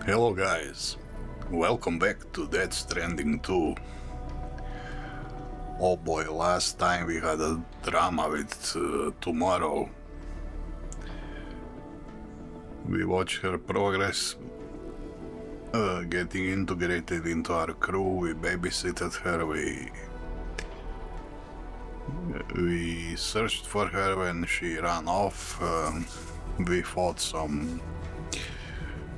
Hello guys, welcome back to Death Stranding 2. Oh boy, last time we had a drama with Tomorrow. We watched her progress, getting integrated into our crew. We babysitted her, we searched for her when she ran off. We fought some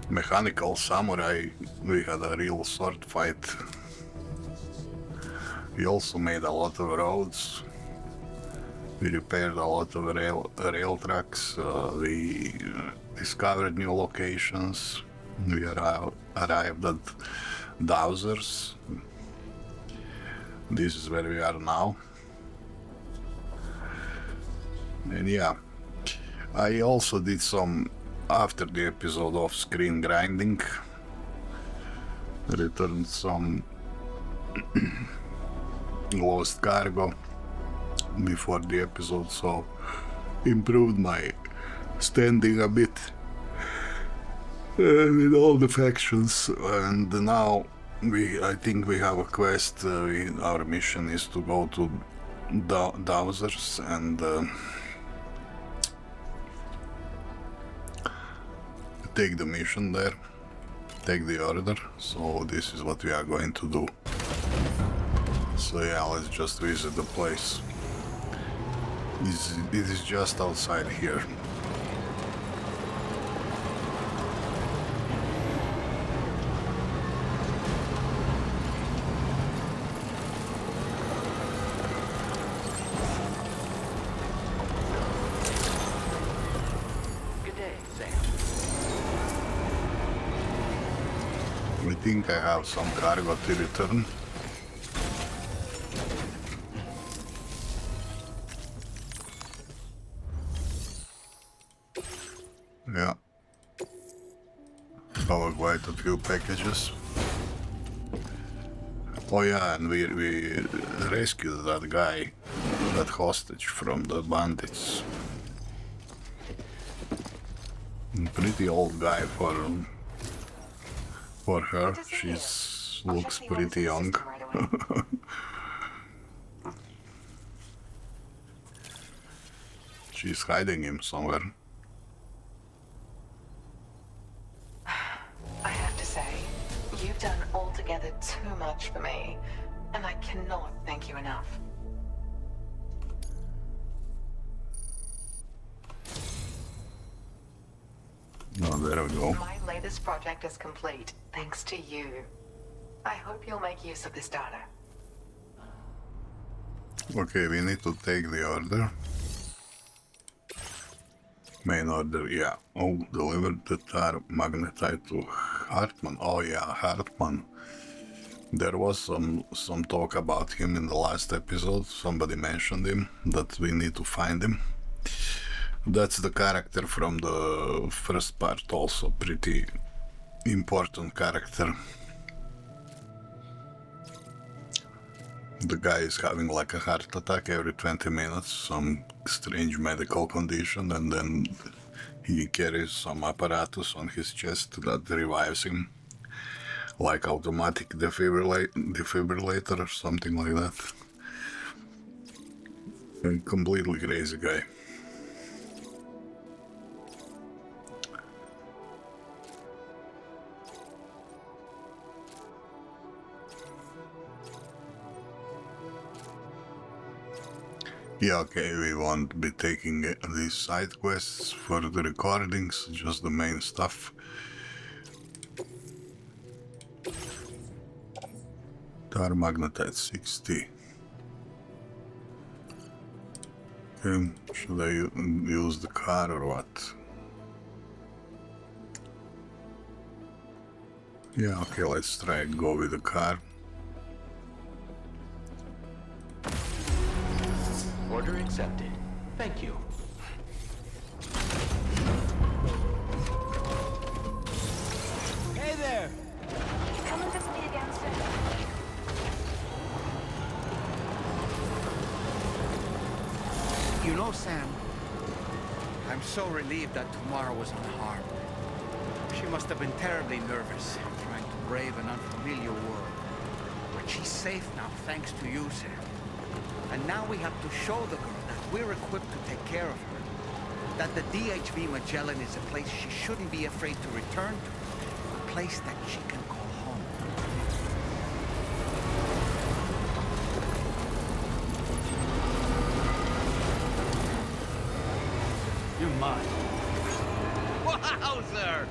mechanical samurai. We had a real sword fight. We also made a lot of roads. We repaired a lot of rail tracks. We discovered new locations. We arrived at Dowser's. This is where we are now. And yeah, I also did some, after the episode, off-screen grinding. Returned some lost cargo before the episode, so improved my standing a bit with all the factions. And now I think we have a quest. Our mission is to go to Dowser's and take the mission there, take the order. So this is what we are going to do. So yeah, let's just visit the place. It is just outside here. I think I have some cargo to return. Yeah. Have quite a few packages. Oh yeah, and we rescued that guy, that hostage from the bandits. Pretty old guy for her. She looks pretty young. She's hiding him somewhere. I have to say, you've done altogether too much for me, and I cannot thank you enough. Oh, there we go. My latest project is complete, thanks to you. I hope you'll make use of this data. Okay, we need to take the order. Main order, yeah. Oh, delivered the tar magnetite to Heartman. Oh yeah, Heartman. There was some talk about him in the last episode. Somebody mentioned him, that we need to find him. That's the character from the first part, also pretty important character. The guy is having like a heart attack every 20 minutes, some strange medical condition, and then he carries some apparatus on his chest that revives him, like automatic defibrillator or something like that. A completely crazy guy. Yeah, okay, we won't be taking these side quests for the recordings, just the main stuff. Tar magnetite 60. Okay, should I use the car or what? Yeah, okay, let's try and go with the car. Order accepted. Thank you. Hey there! Come and visit me again soon. You know, Sam, I'm so relieved that tomorrow was unharmed. She must have been terribly nervous, trying to brave an unfamiliar world. But she's safe now, thanks to you, sir. And now we have to show the girl that we're equipped to take care of her. That the DHV Magellan is a place she shouldn't be afraid to return to. A place that she can call home. You're mine. Wowzer!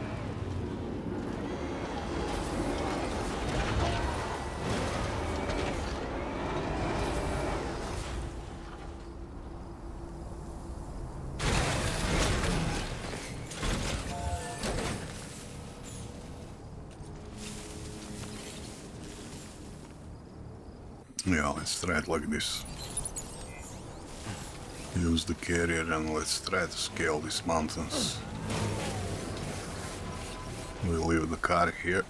Yeah, let's try it like this. Use the carrier and let's try to scale these mountains. We leave the car here.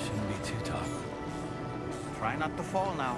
Shouldn't be too tough. Try not to fall now.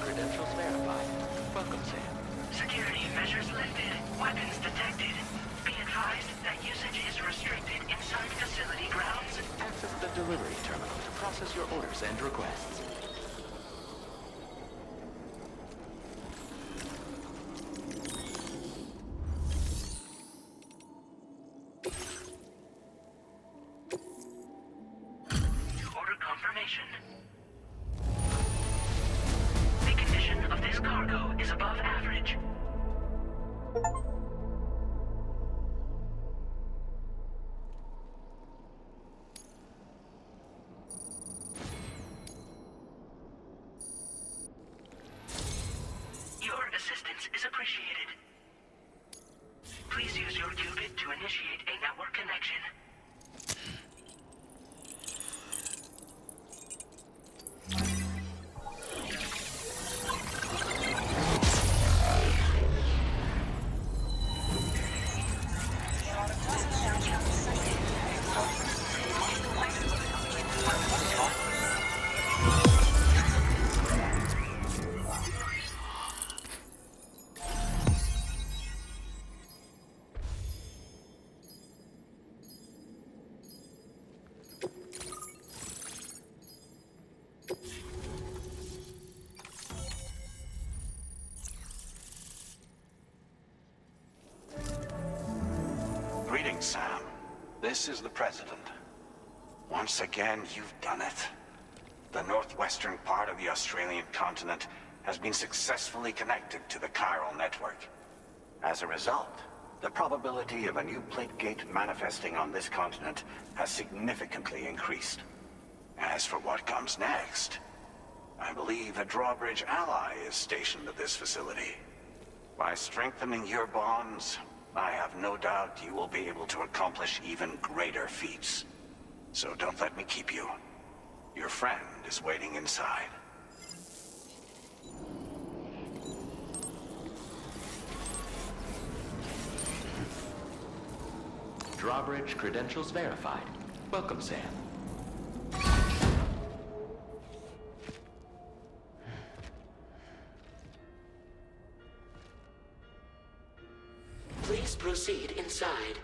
Credentials verified. Welcome, Sam. Security measures lifted. Weapons detected. Be advised that usage is restricted inside facility grounds. Access the delivery terminal to process your orders and requests. Order confirmation. The condition of this cargo is above average. Your assistance is appreciated. Please use your qubit to initiate a network connection. Greetings, Sam. This is the President. Once again, you've done it. The northwestern part of the Australian continent has been successfully connected to the chiral network. As a result, the probability of a new plate gate manifesting on this continent has significantly increased. As for what comes next, I believe a drawbridge ally is stationed at this facility. By strengthening your bonds, I have no doubt you will be able to accomplish even greater feats. So don't let me keep you. Your friend is waiting inside. Drawbridge credentials verified. Welcome, Sam. Please proceed inside.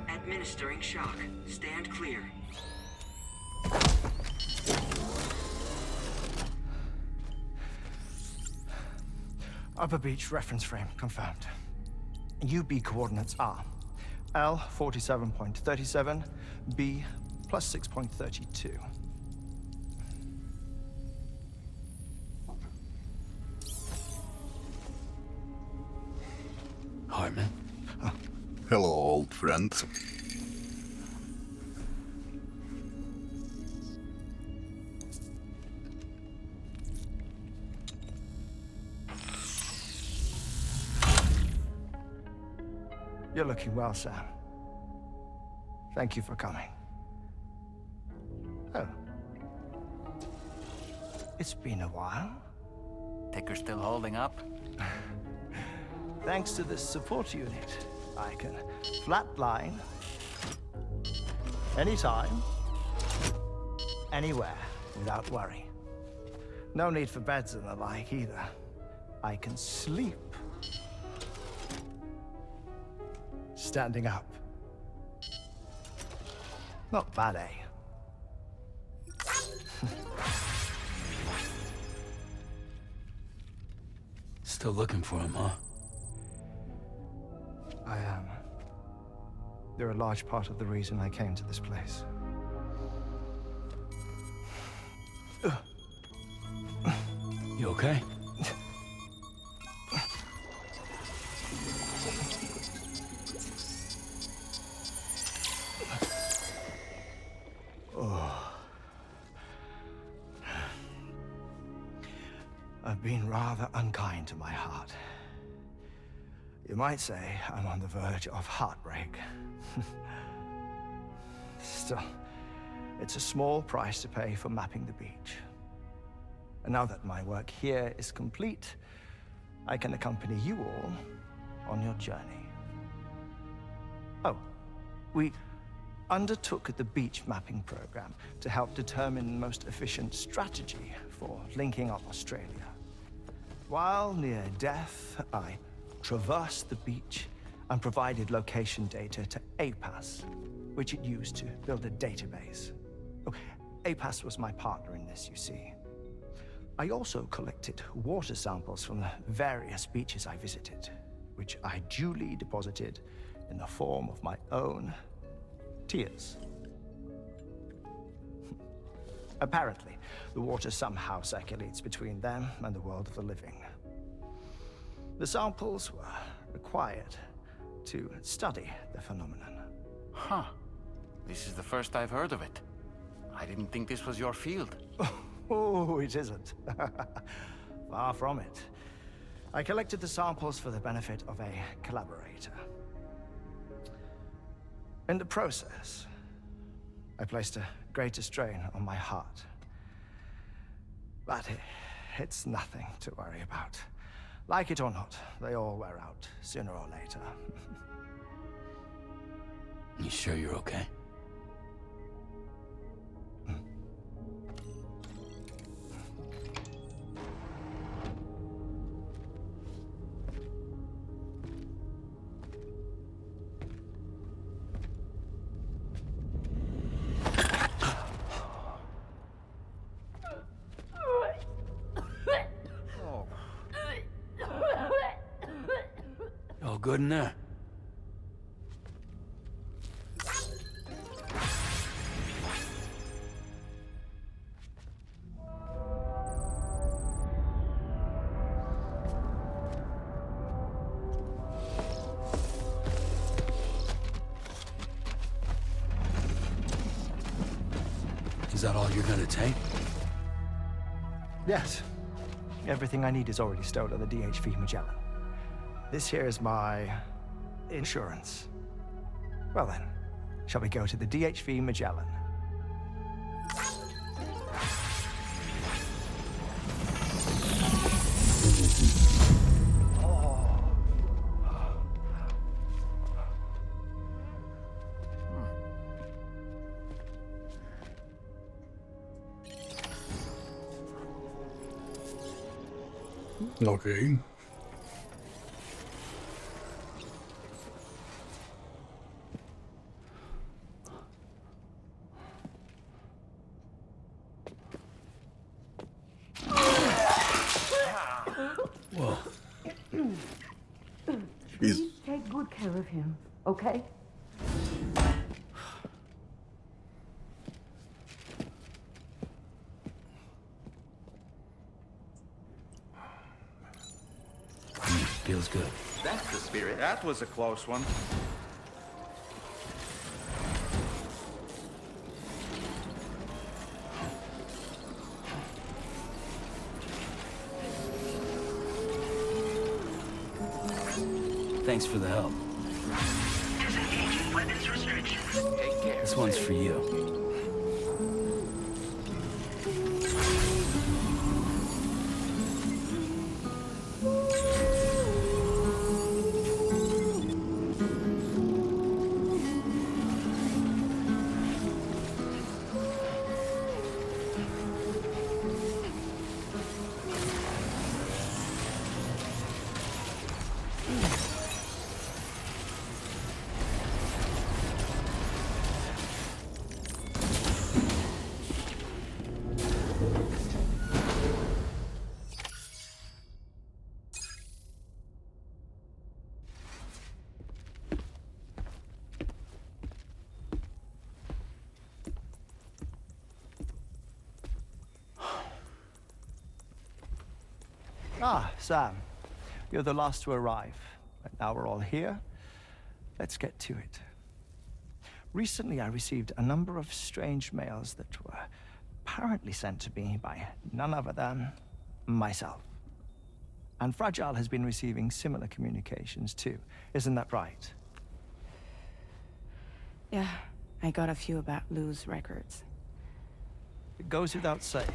Administering shock. Stand clear. Upper beach reference frame confirmed. UB coordinates are L 47.37, B plus 6.32. Heartman? Hello, old friend. You're looking well, Sam. Thank you for coming. Oh. It's been a while. Ticker's still holding up? Thanks to this support unit, I can flatline anytime, anywhere, without worry. No need for beds and the like either. I can sleep standing up. Not bad, eh? Still looking for him, huh? I am. They're a large part of the reason I came to this place. You okay? I've been rather unkind to my heart. You might say I'm on the verge of heartbreak. Still, it's a small price to pay for mapping the beach. And now that my work here is complete, I can accompany you all on your journey. Oh, we undertook the beach mapping program to help determine the most efficient strategy for linking up Australia. While near death, I traversed the beach and provided location data to APAS, which it used to build a database. Oh, APAS was my partner in this, you see. I also collected water samples from the various beaches I visited, which I duly deposited in the form of my own tears. Apparently, the water somehow circulates between them and the world of the living. The samples were required to study the phenomenon. Huh. This is the first I've heard of it. I didn't think this was your field. Oh, it isn't. Far from it. I collected the samples for the benefit of a collaborator. In the process, I placed a greater strain on my heart. But it's nothing to worry about. Like it or not, they all wear out, sooner or later. You sure you're okay? good in there? Is that all you're gonna take? Yes. Everything I need is already stowed on the DHV Magellan. This here is my insurance. Well then, shall we go to the DHV Magellan? Okay. Whoa. He's... Please take good care of him, okay? Feels good. That's the spirit. That was a close one. Thanks for the help. Disengaging weapons restrictions. Take care. This one's for you. Ah, Sam. You're the last to arrive. But now we're all here. Let's get to it. Recently, I received a number of strange mails that were apparently sent to me by none other than myself. And Fragile has been receiving similar communications too. Isn't that right? Yeah, I got a few about Lou's records. It goes without saying,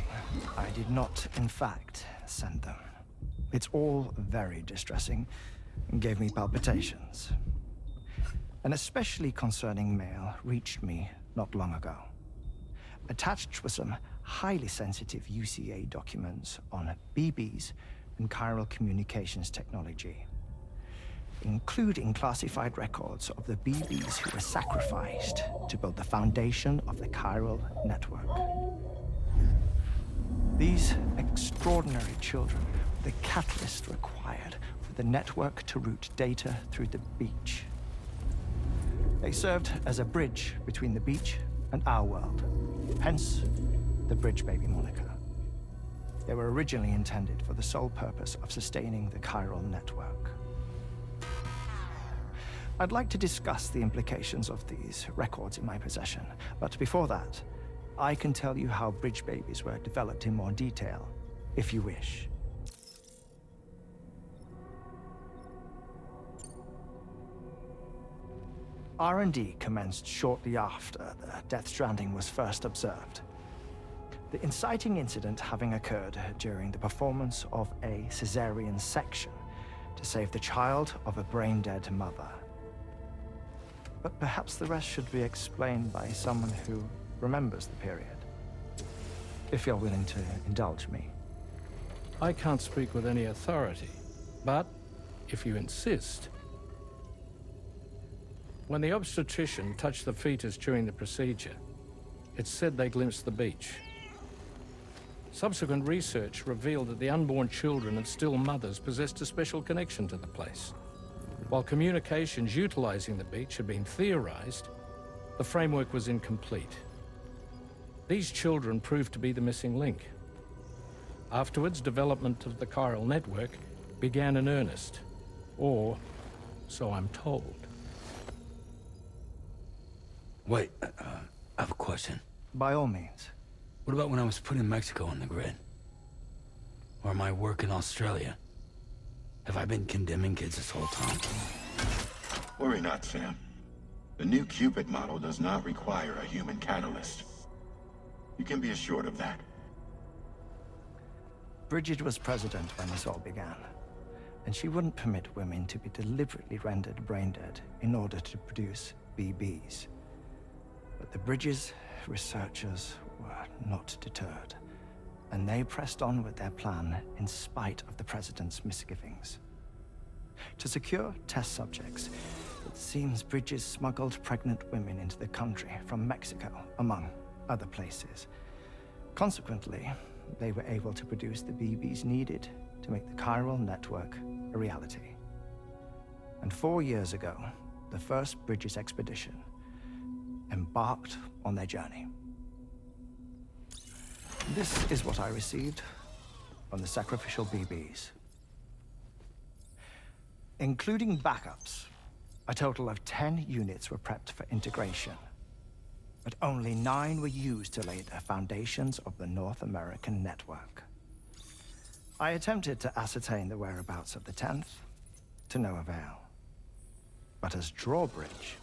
I did not, in fact, send them. It's all very distressing and gave me palpitations. An especially concerning mail reached me not long ago. Attached were some highly sensitive UCA documents on BBs and chiral communications technology, including classified records of the BBs who were sacrificed to build the foundation of the chiral network. These extraordinary children were the catalyst required for the network to route data through the beach. They served as a bridge between the beach and our world, hence the Bridge Baby moniker. They were originally intended for the sole purpose of sustaining the chiral network. I'd like to discuss the implications of these records in my possession, but before that, I can tell you how Bridge Babies were developed in more detail, if you wish. R&D commenced shortly after the Death Stranding was first observed. The inciting incident having occurred during the performance of a cesarean section to save the child of a brain-dead mother. But perhaps the rest should be explained by someone who remembers the period. If you're willing to indulge me. I can't speak with any authority, but if you insist. When the obstetrician touched the fetus during the procedure, it's said they glimpsed the beach. Subsequent research revealed that the unborn children and still mothers possessed a special connection to the place. While communications utilizing the beach had been theorized, the framework was incomplete. These children proved to be the missing link. Afterwards, development of the chiral network began in earnest, or so I'm told. Wait, I have a question. By all means. What about when I was putting Mexico on the grid? Or my work in Australia? Have I been condemning kids this whole time? Worry not, Sam. The new Cupid model does not require a human catalyst. You can be assured of that. Bridget was president when this all began, and she wouldn't permit women to be deliberately rendered brain dead in order to produce BBs. But the Bridges researchers were not deterred, and they pressed on with their plan in spite of the president's misgivings. To secure test subjects, it seems Bridges smuggled pregnant women into the country from Mexico, among other places. Consequently, they were able to produce the BBs needed to make the chiral network a reality. And 4 years ago, the first Bridges expedition embarked on their journey. This is what I received from the sacrificial BBs. Including backups, a total of 10 units were prepped for integration, but only 9 were used to lay the foundations of the North American network. I attempted to ascertain the whereabouts of the 10th, to no avail. But as drawbridge,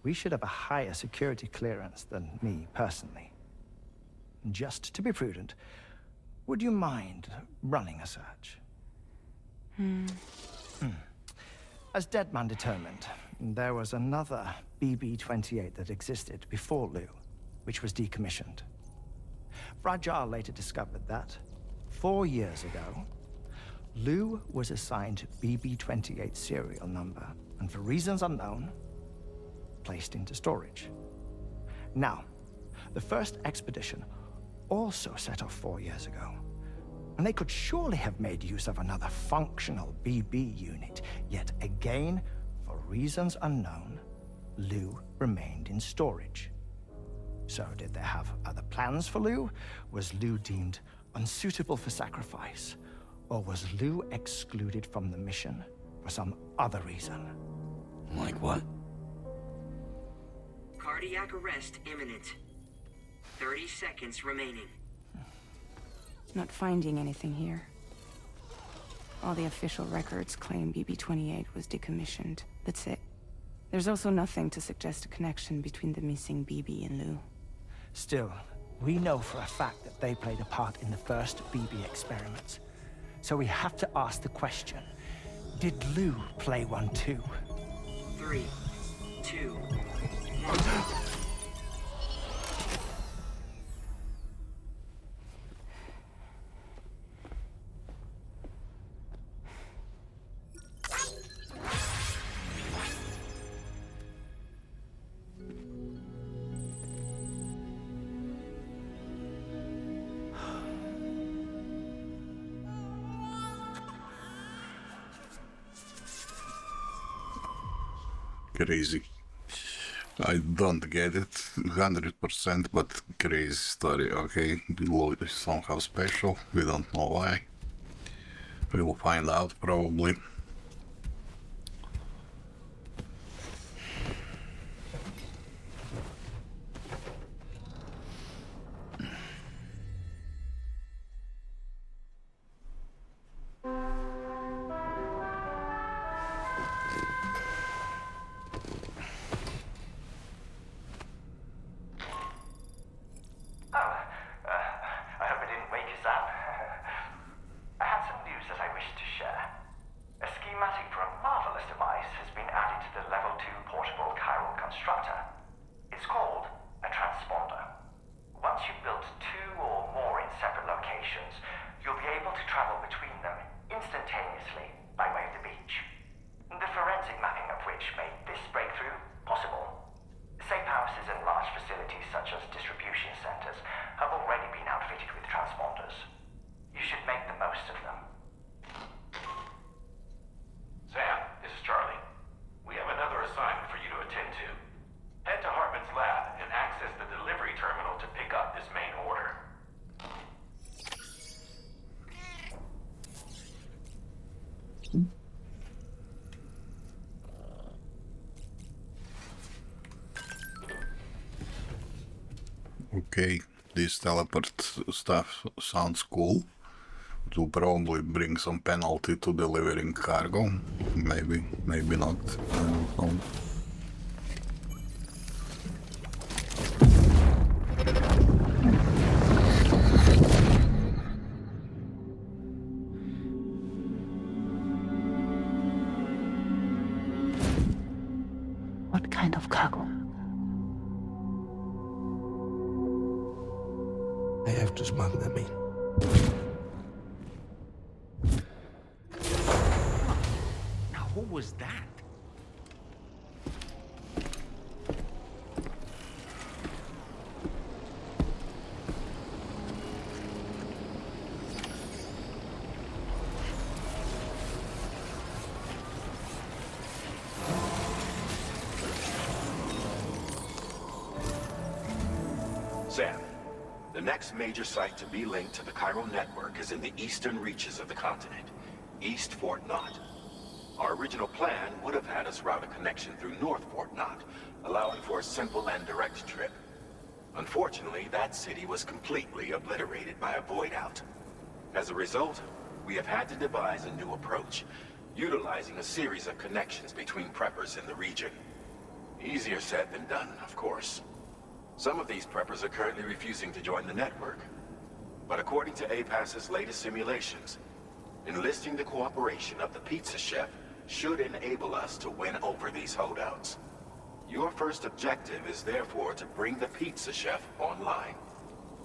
we should have a higher security clearance than me personally. Just to be prudent, would you mind running a search? As Deadman determined, there was another BB-28 that existed before Lou, which was decommissioned. Fragile later discovered that, 4 years ago, Lou was assigned BB-28 serial number, and for reasons unknown, placed into storage. Now, the first expedition also set off 4 years ago, and they could surely have made use of another functional BB unit, yet again, for reasons unknown, Lou remained in storage. So did they have other plans for Lou? Was Lou deemed unsuitable for sacrifice? Or was Lou excluded from the mission for some other reason? Like what? Cardiac arrest imminent. 30 seconds remaining. Not finding anything here. All the official records claim BB-28 was decommissioned. That's it. There's also nothing to suggest a connection between the missing BB and Lou. Still, we know for a fact that they played a part in the first BB experiments. So we have to ask the question, did Lou play one too? 3, 2, 1. Crazy. I don't get it 100%, but crazy story, okay? Deluge is somehow special, we don't know why. We will find out probably. Okay, this teleport stuff sounds cool. It will probably bring some penalty to delivering cargo. Maybe, maybe not. I don't know. What kind of cargo? I have to smuggle them in. Now, who was that? Sam, the next major site to be linked to the chiral network is in the eastern reaches of the continent, East Fort Knot. Our original plan would have had us route a connection through North Fort Knot, allowing for a simple and direct trip. Unfortunately, that city was completely obliterated by a void out. As a result, we have had to devise a new approach, utilizing a series of connections between preppers in the region. Easier said than done, of course. Some of these preppers are currently refusing to join the network. But according to APAS's latest simulations, enlisting the cooperation of the pizza chef should enable us to win over these holdouts. Your first objective is therefore to bring the pizza chef online.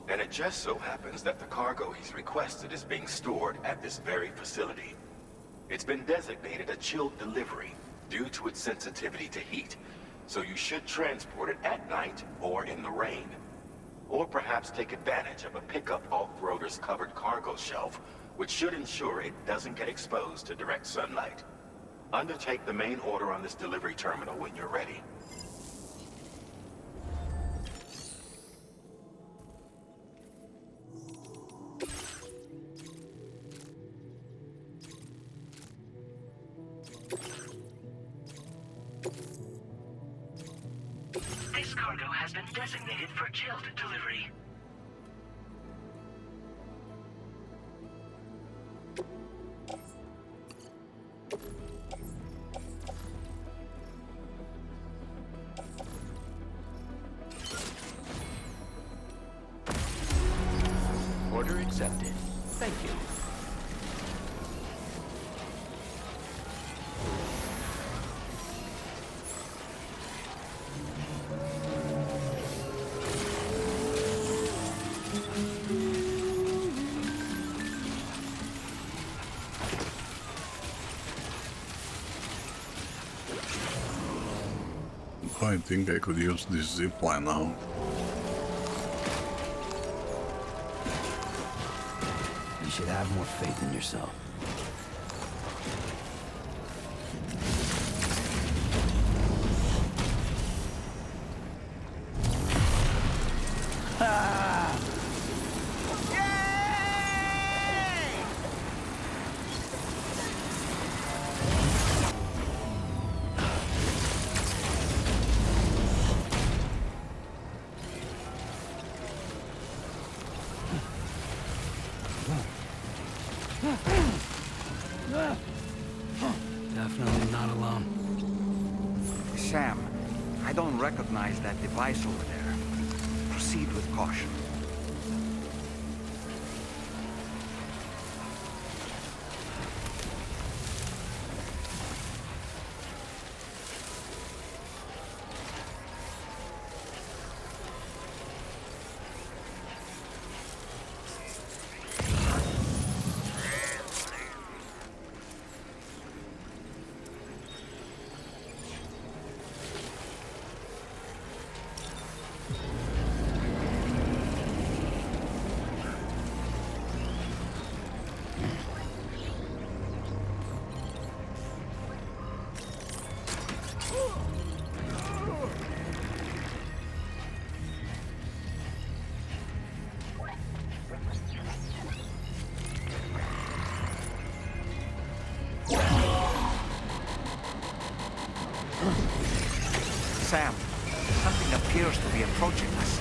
And it just so happens that the cargo he's requested is being stored at this very facility. It's been designated a chilled delivery due to its sensitivity to heat, so you should transport it at night or in the rain. Or perhaps take advantage of a pickup off-roader's covered cargo shelf, which should ensure it doesn't get exposed to direct sunlight. Undertake the main order on this delivery terminal when you're ready. This cargo has been designated for chilled delivery. Order accepted. Thank you. I think I could use this zipline now. You should have more faith in yourself. Definitely not alone. Sam, I don't recognize that device over there. Proceed with caution. Sam, something appears to be approaching us.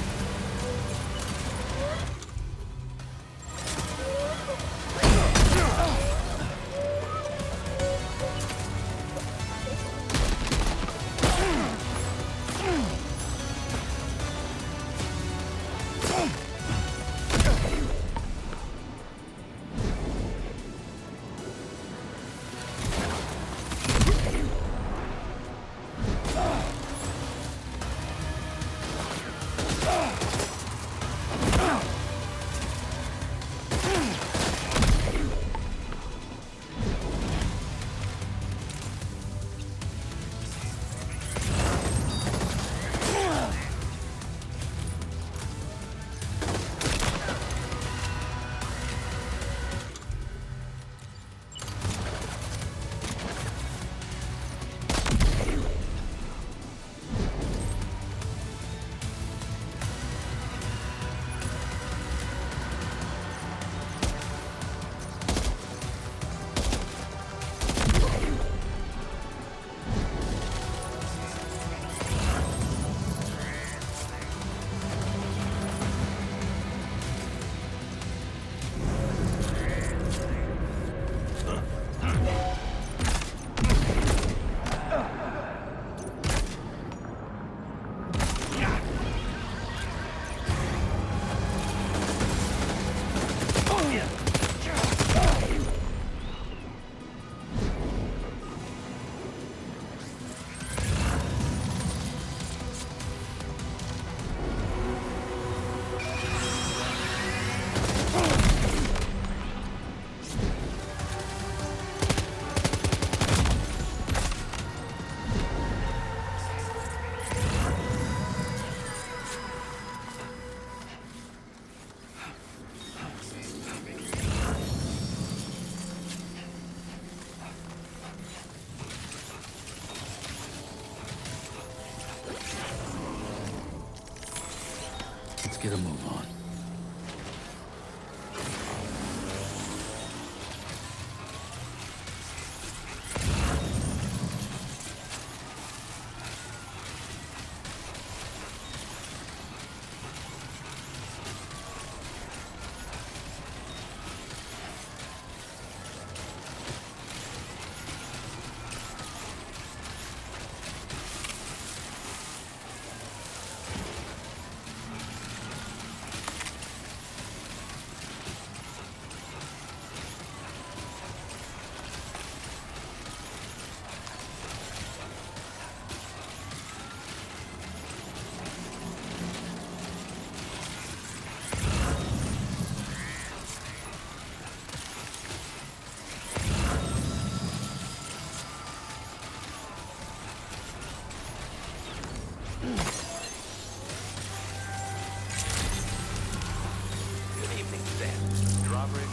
Let's get a move on.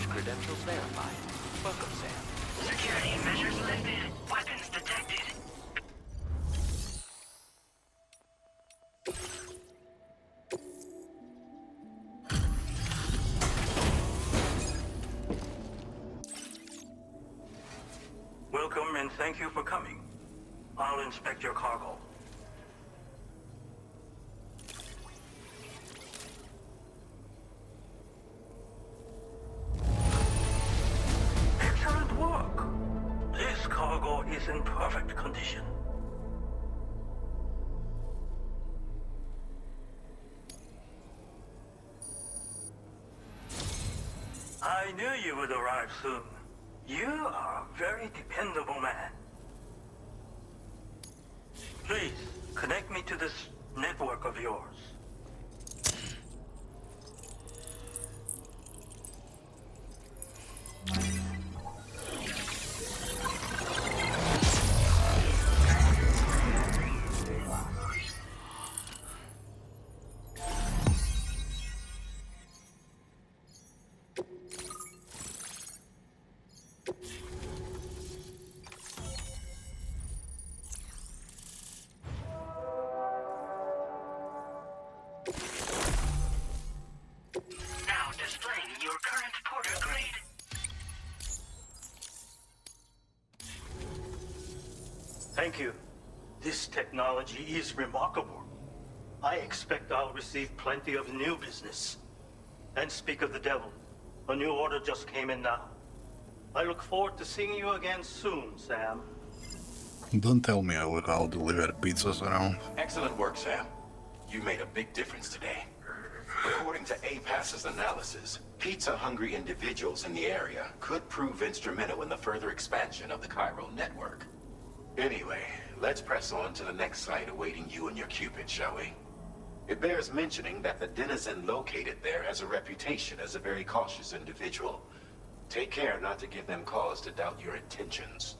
Credentials verified. Welcome, Sam. Security measures lifted. Weapons detected. Welcome and thank you for coming. I'll inspect your cargo. Excellent work. This cargo is in perfect condition. I knew you would arrive soon. You are a very dependable man. Please, connect me to this network of yours. Now displaying your current porter grade. Thank you. This technology is remarkable. I expect I'll receive plenty of new business. And speak of the devil, a new order just came in now. I look forward to seeing you again soon, Sam. Don't tell me I'll deliver pizzas around. Excellent work, Sam. You made a big difference today. According to APAS's analysis, pizza-hungry individuals in the area could prove instrumental in the further expansion of the chiral network. Anyway, let's press on to the next site awaiting you and your Cupid, shall we? It bears mentioning that the denizen located there has a reputation as a very cautious individual. Take care not to give them cause to doubt your intentions.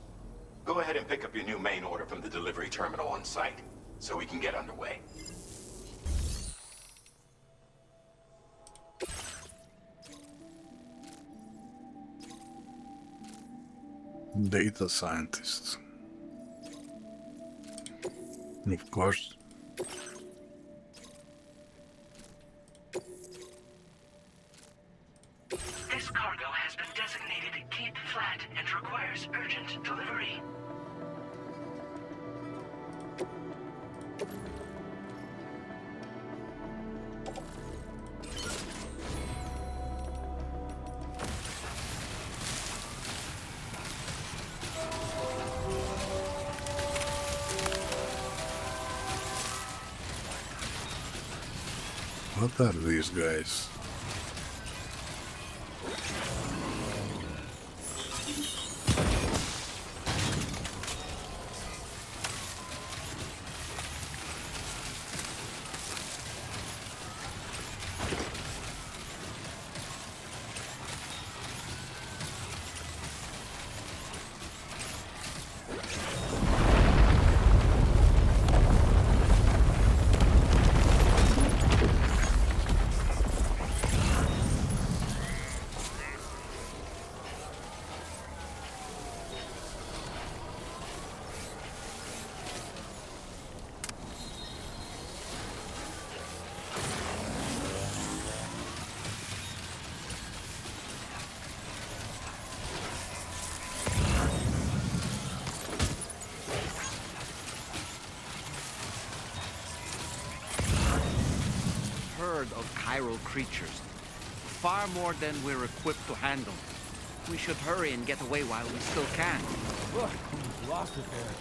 Go ahead and pick up your new main order from the delivery terminal on site, so we can get underway. Data scientists. Of course. This cargo has been designated Keep Flat and requires urgent delivery. What are these guys? herd of chiral creatures. Far more than we're equipped to handle. We should hurry and get away while we still can. Look, lost it there.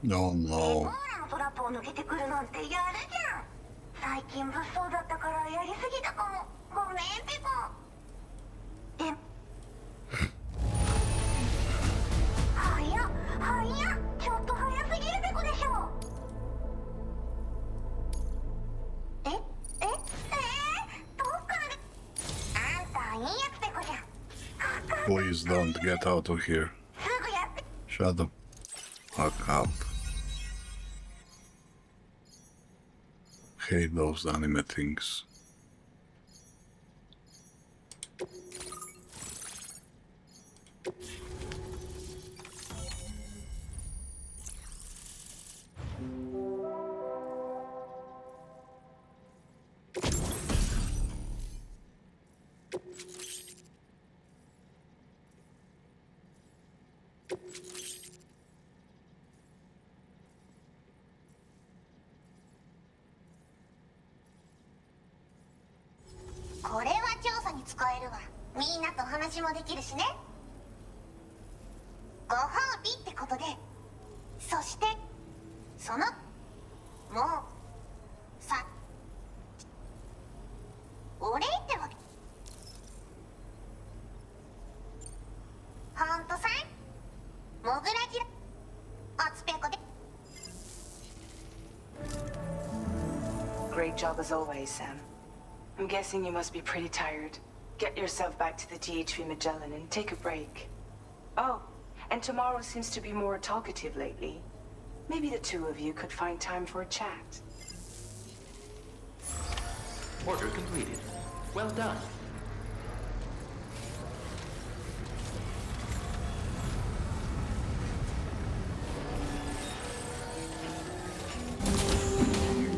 No, no. トラップを抜けてくるなんてやるじゃん。最近物騒だったからやりすぎたかも。ごめんペコ。で早っちょっと早すぎるペコでしょ。どっからであんたいいやつペコじゃん。 Please don't get out of here. Shut the fuck up. Hate those anime things.これは調査に使えるわ。みんなと話もできるしね。ご褒美ってことで。そしてそのもうさお礼ってわけ。ほんとさモグラジラおつぺこで。 Great job as always, Sam. I'm guessing you must be pretty tired. Get yourself back to the THV Magellan and take a break. Oh, and tomorrow seems to be more talkative lately. Maybe the two of you could find time for a chat. Order completed. Well done.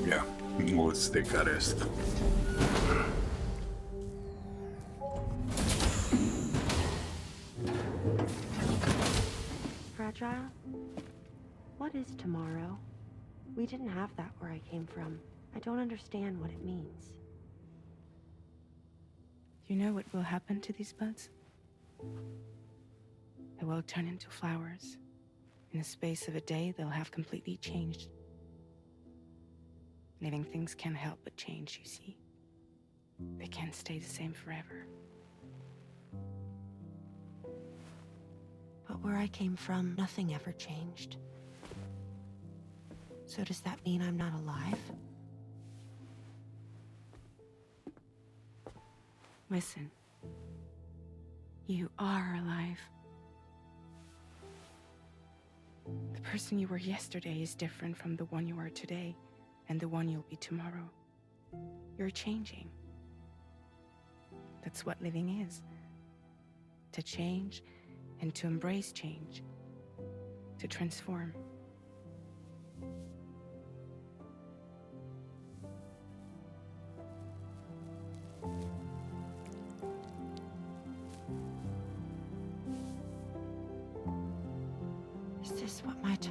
Yeah, let's take a rest. Fragile? What is tomorrow? We didn't have that where I came from. I don't understand what it means. You know what will happen to these buds? They will turn into flowers. In the space of a day, they'll have completely changed. Living things can't help but change, you see. They can't stay the same forever. But where I came from, nothing ever changed. So does that mean I'm not alive? Listen. You are alive. The person you were yesterday is different from the one you are today, and the one you'll be tomorrow. You're changing. That's what living is. To change, and to embrace change. To transform.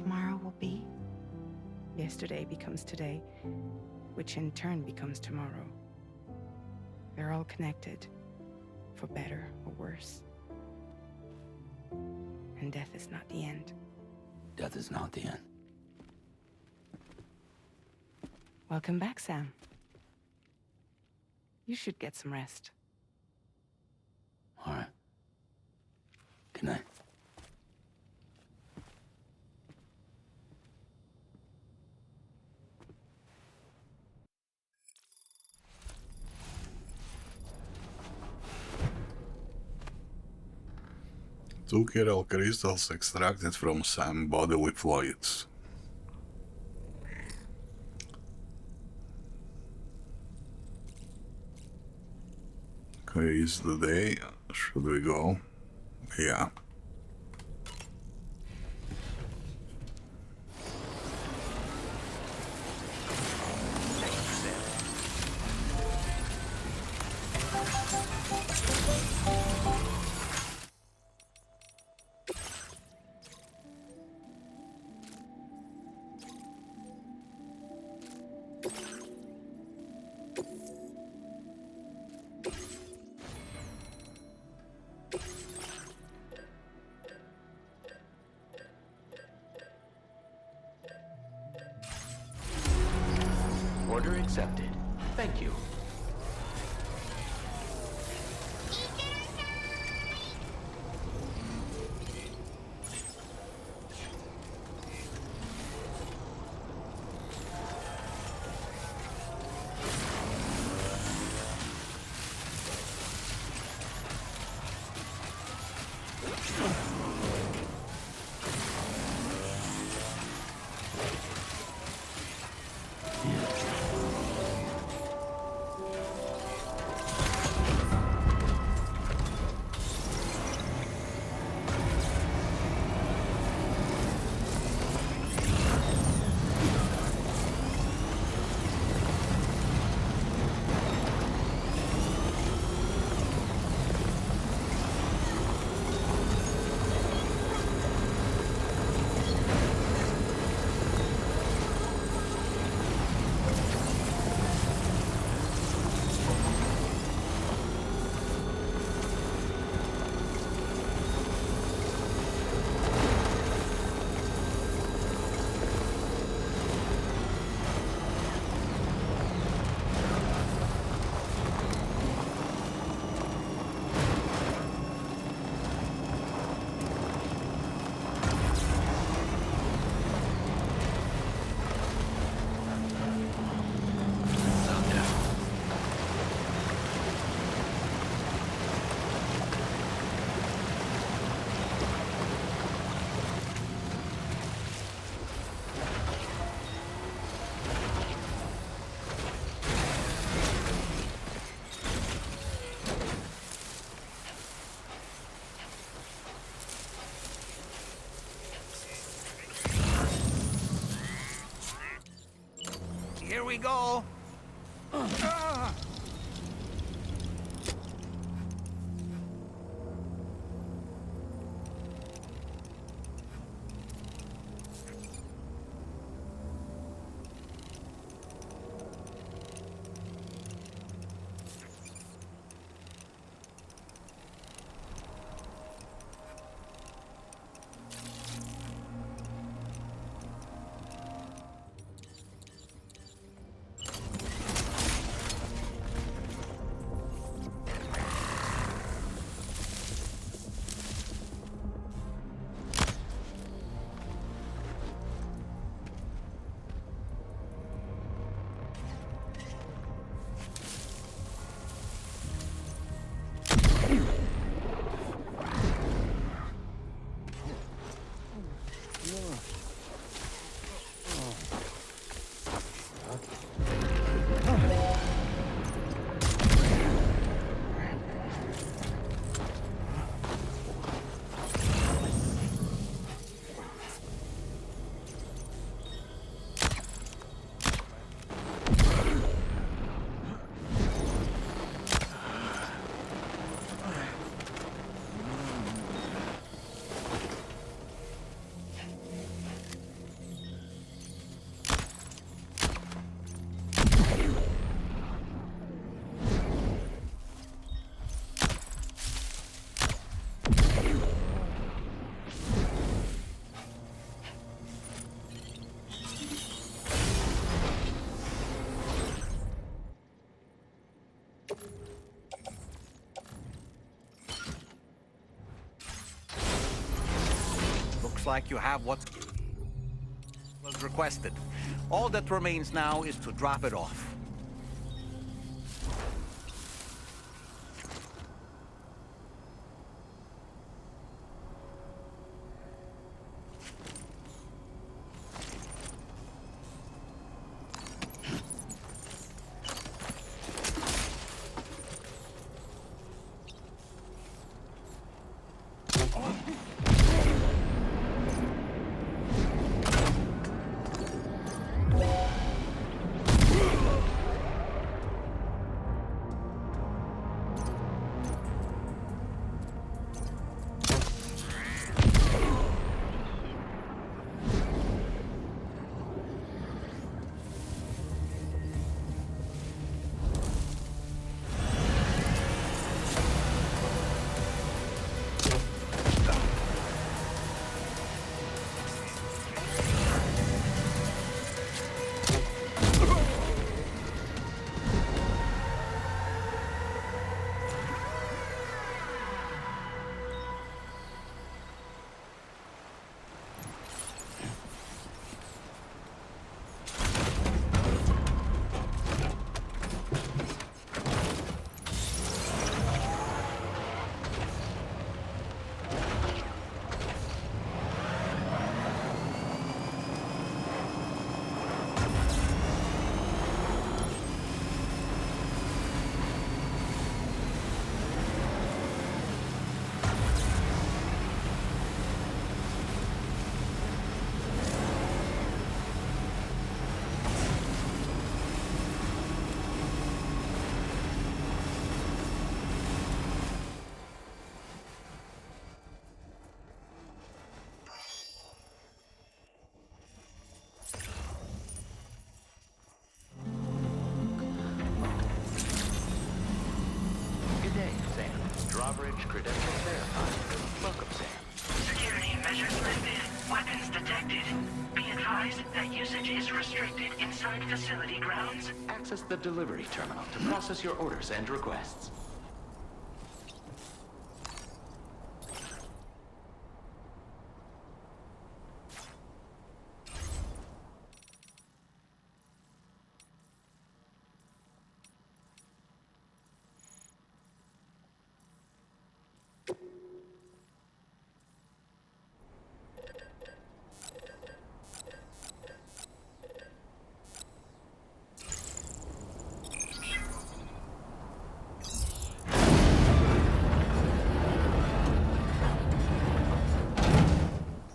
tomorrow will be? Yesterday becomes today, which in turn becomes tomorrow. They're all connected, for better or worse. And death is not the end. Death is not the end. Welcome back, Sam. You should get some rest. All right. Good night. Two chiral crystals extracted from some bodily fluids. Okay, is the day? Should we go? Yeah. Order accepted. Thank you. Here we go. like you have what was requested. All that remains now is to drop it off. Drawbridge credentials verified. Welcome, Sam. Security measures lifted. Weapons detected. Be advised that usage is restricted inside facility grounds. Access the delivery terminal to process your orders and requests.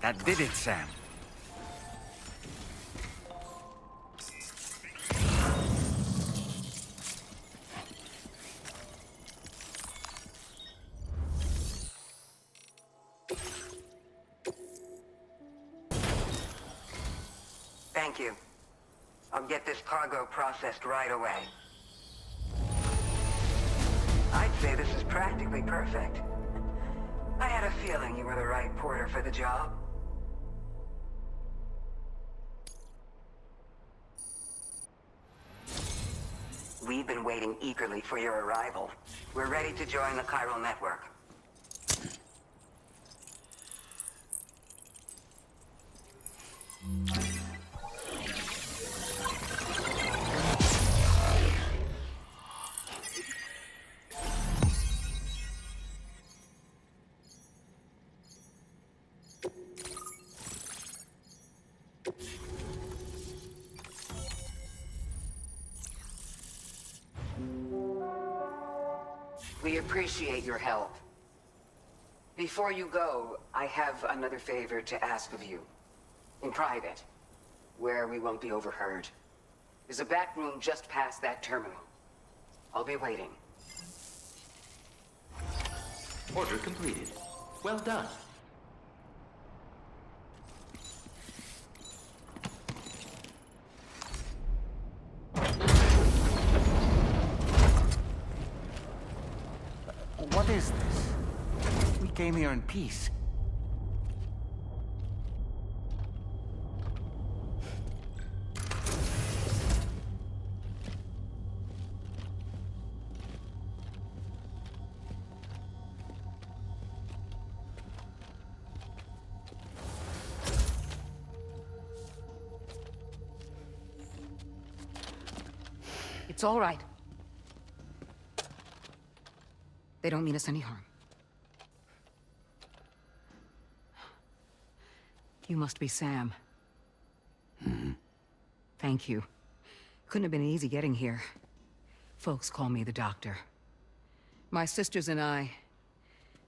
That did it, Sam. Thank you. I'll get this cargo processed right away. I'd say this is practically perfect. I had a feeling you were the right porter for the job. We've been waiting eagerly for your arrival. We're ready to join the chiral network. We appreciate your help. Before you go, I have another favor to ask of you. In private, where we won't be overheard. There's a back room just past that terminal. I'll be waiting. Order completed. Well done. What is this? We came here in peace. It's all right. They don't mean us any harm. You must be Sam. Thank you. Couldn't have been easy getting here. Folks call me the doctor. My sisters and I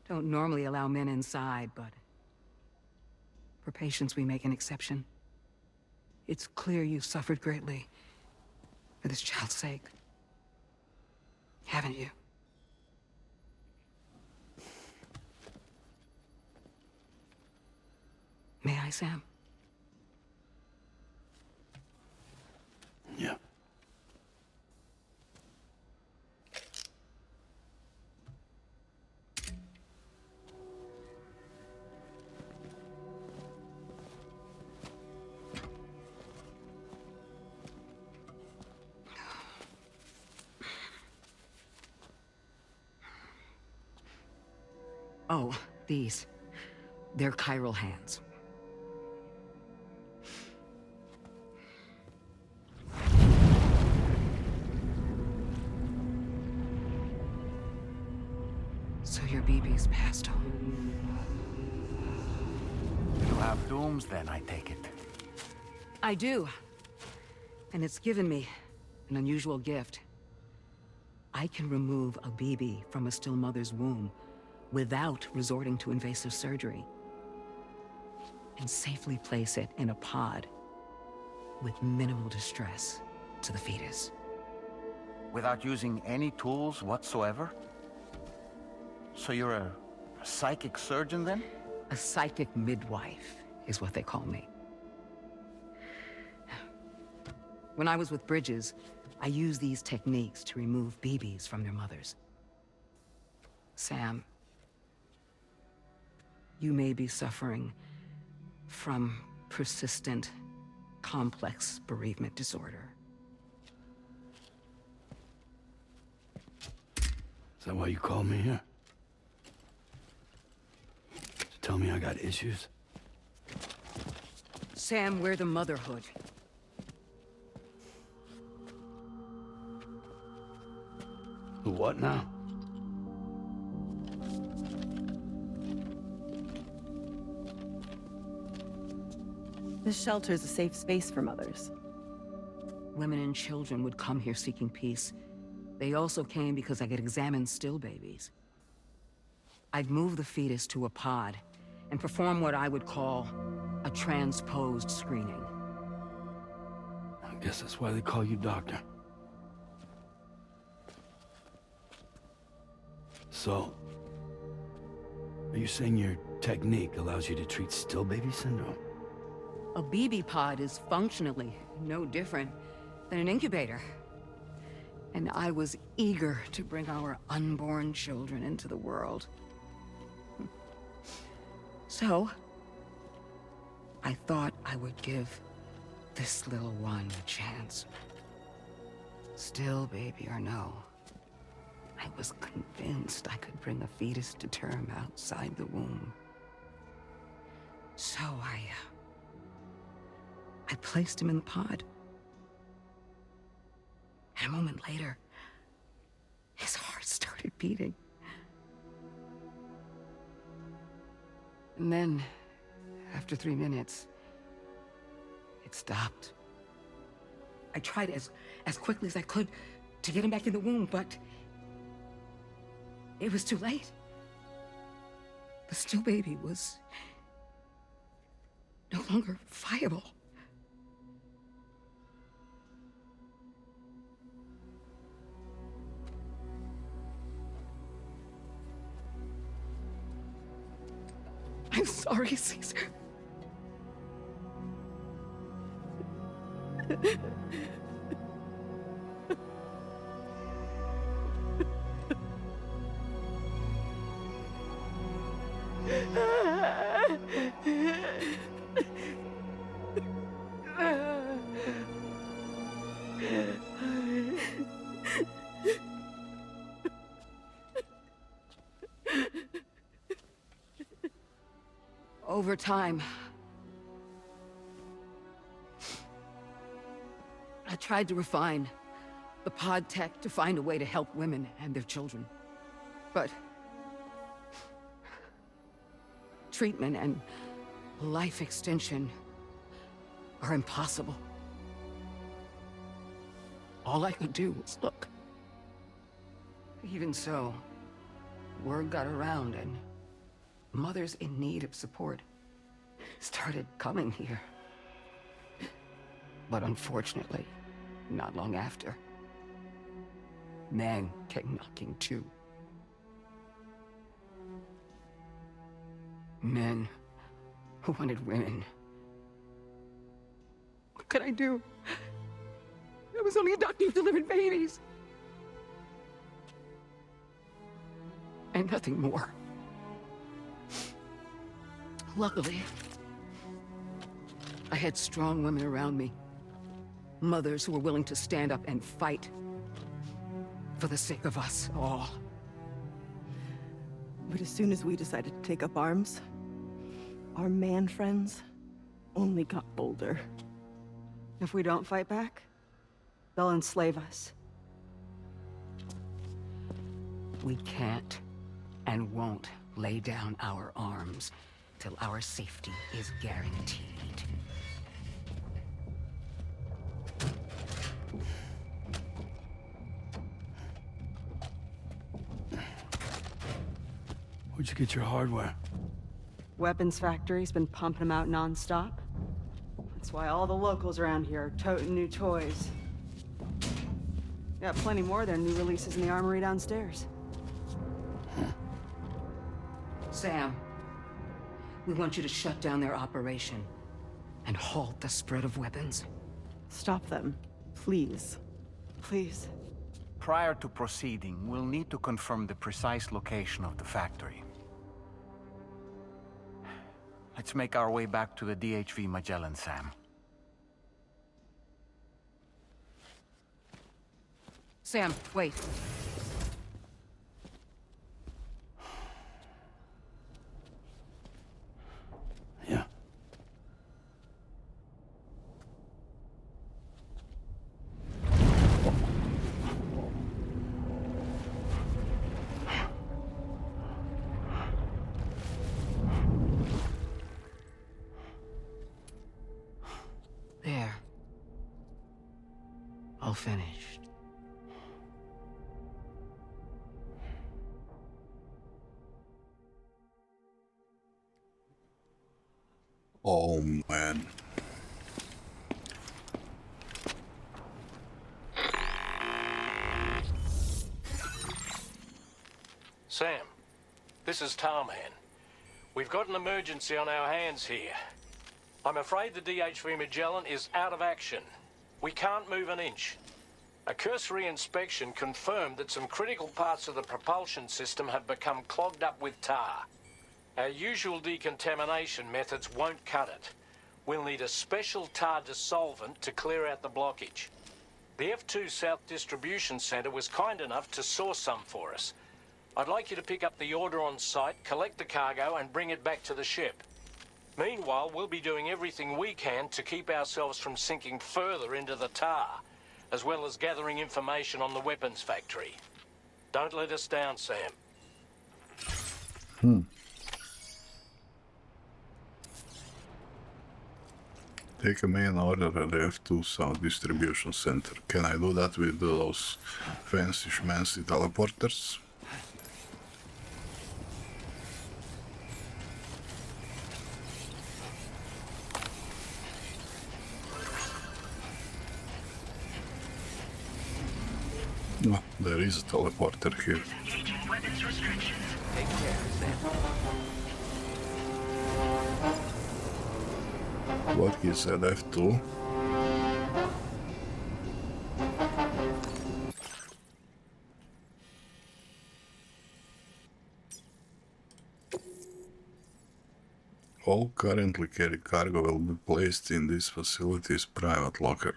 don't normally allow men inside, but for patients we make an exception. It's clear you suffered greatly for this child's sake. Haven't you? May I, Sam? Yeah. Oh, these. They're chiral hands. So your BB's passed on. You have dooms then, I take it. I do. And it's given me an unusual gift. I can remove a BB from a still mother's womb without resorting to invasive surgery, and safely place it in a pod with minimal distress to the fetus. Without using any tools whatsoever? So you're a psychic surgeon then? A psychic midwife is what they call me. When I was with Bridges, I used these techniques to remove BBs from their mothers. Sam, you may be suffering from persistent, complex bereavement disorder. Is that why you called me here? To tell me I got issues? Sam, we're the Motherhood. The what now? This shelter is a safe space for mothers. Women and children would come here seeking peace. They also came because I could examine still babies. I'd move the fetus to a pod and perform what I would call a transposed screening. I guess that's why they call you doctor. So, are you saying your technique allows you to treat still baby syndrome? A BB pod is functionally no different than an incubator. And I was eager to bring our unborn children into the world. So, I thought I would give this little one a chance. Still baby or no, I was convinced I could bring a fetus to term outside the womb. So I placed him in the pod. And a moment later, his heart started beating. And then, after 3 minutes, it stopped. I tried as quickly as I could to get him back in the womb, but it was too late. The still baby was no longer viable. I'm sorry, Caesar. Over time, I tried to refine the pod tech to find a way to help women and their children. But treatment and life extension are impossible. All I could do was look. Even so, word got around and mothers in need of support started coming here. But unfortunately, not long after, men came knocking too. Men who wanted women. What could I do? I was only a doctor who delivered babies. And nothing more. Luckily, I had strong women around me. Mothers who were willing to stand up and fight for the sake of us all. But as soon as we decided to take up arms, our man friends only got bolder. If we don't fight back, they'll enslave us. We can't and won't lay down our arms till our safety is guaranteed. Where'd you get your hardware? Weapons factory's been pumping them out non-stop. That's why all the locals around here are toting new toys. Got plenty more of their new releases in the armory downstairs. Sam, we want you to shut down their operation and halt the spread of weapons. Stop them, please. Please. Prior to proceeding, we'll need to confirm the precise location of the factory. Let's make our way back to the DHV Magellan, Sam. Sam, wait. Yeah. There. All finished. Oh man. Sam, this is Tarman. We've got an emergency on our hands here. I'm afraid the DHV Magellan is out of action. We can't move an inch. A cursory inspection confirmed that some critical parts of the propulsion system have become clogged up with tar. Our usual decontamination methods won't cut it. We'll need a special tar dissolvent to clear out the blockage. The F2 South Distribution Center was kind enough to source some for us. I'd like you to pick up the order on site, collect the cargo, and bring it back to the ship. Meanwhile, we'll be doing everything we can to keep ourselves from sinking further into the tar, as well as gathering information on the weapons factory. Don't let us down, Sam. Take a main order at the F2 South Distribution Center. Can I do that with those fancy schmancy teleporters? Oh, there is a teleporter here. Engaging weapons restrictions. Take care, Sam. What he said, F2? All currently carried cargo will be placed in this facility's private locker.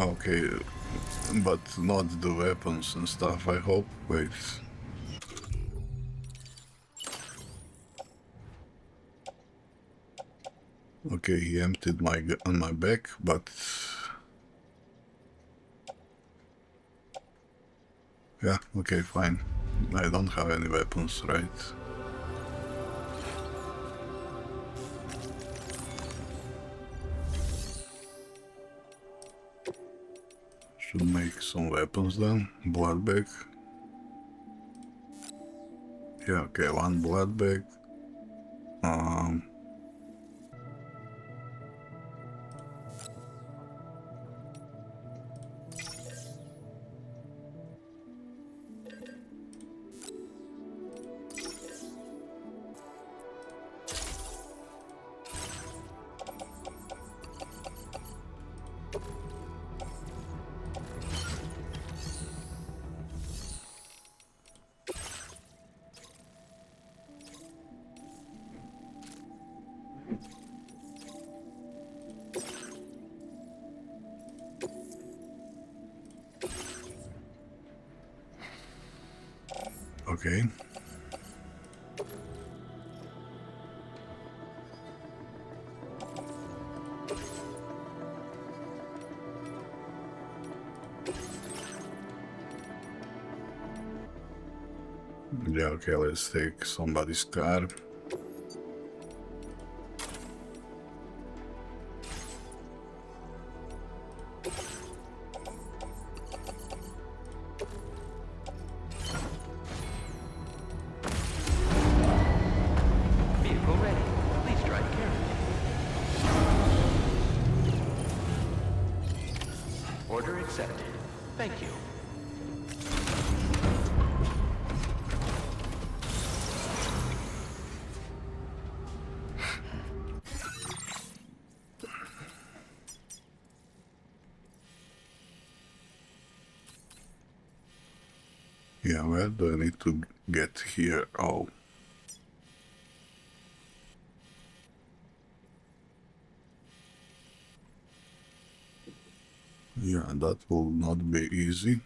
Okay, but not the weapons and stuff, I hope. Wait. Okay, he emptied my gun on my back, but... Yeah, okay, fine. I don't have any weapons, right? Should make some weapons then. Blood bag. Yeah, okay, one blood bag. Okay. Yeah, okay, let's take somebody's car. Vehicle ready. Please drive carefully. Order accepted. Thank you. Yeah, where do I need to get here? Oh. Yeah, that will not be easy.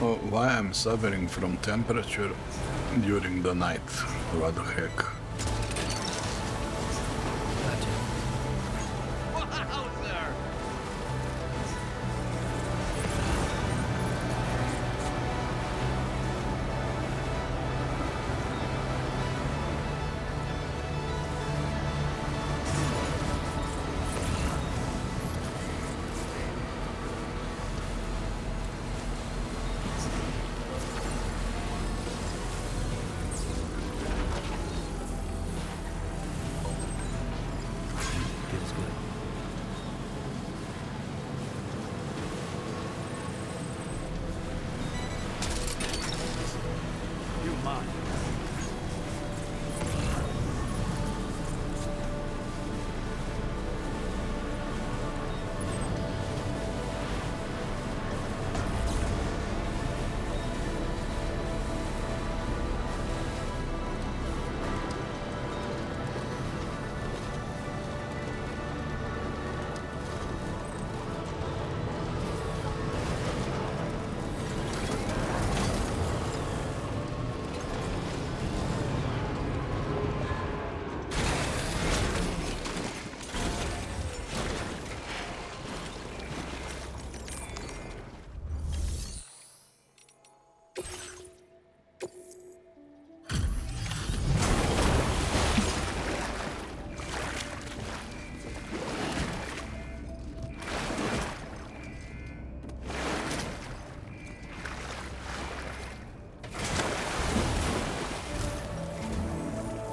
Oh, why I'm suffering from temperature during the night? What the heck?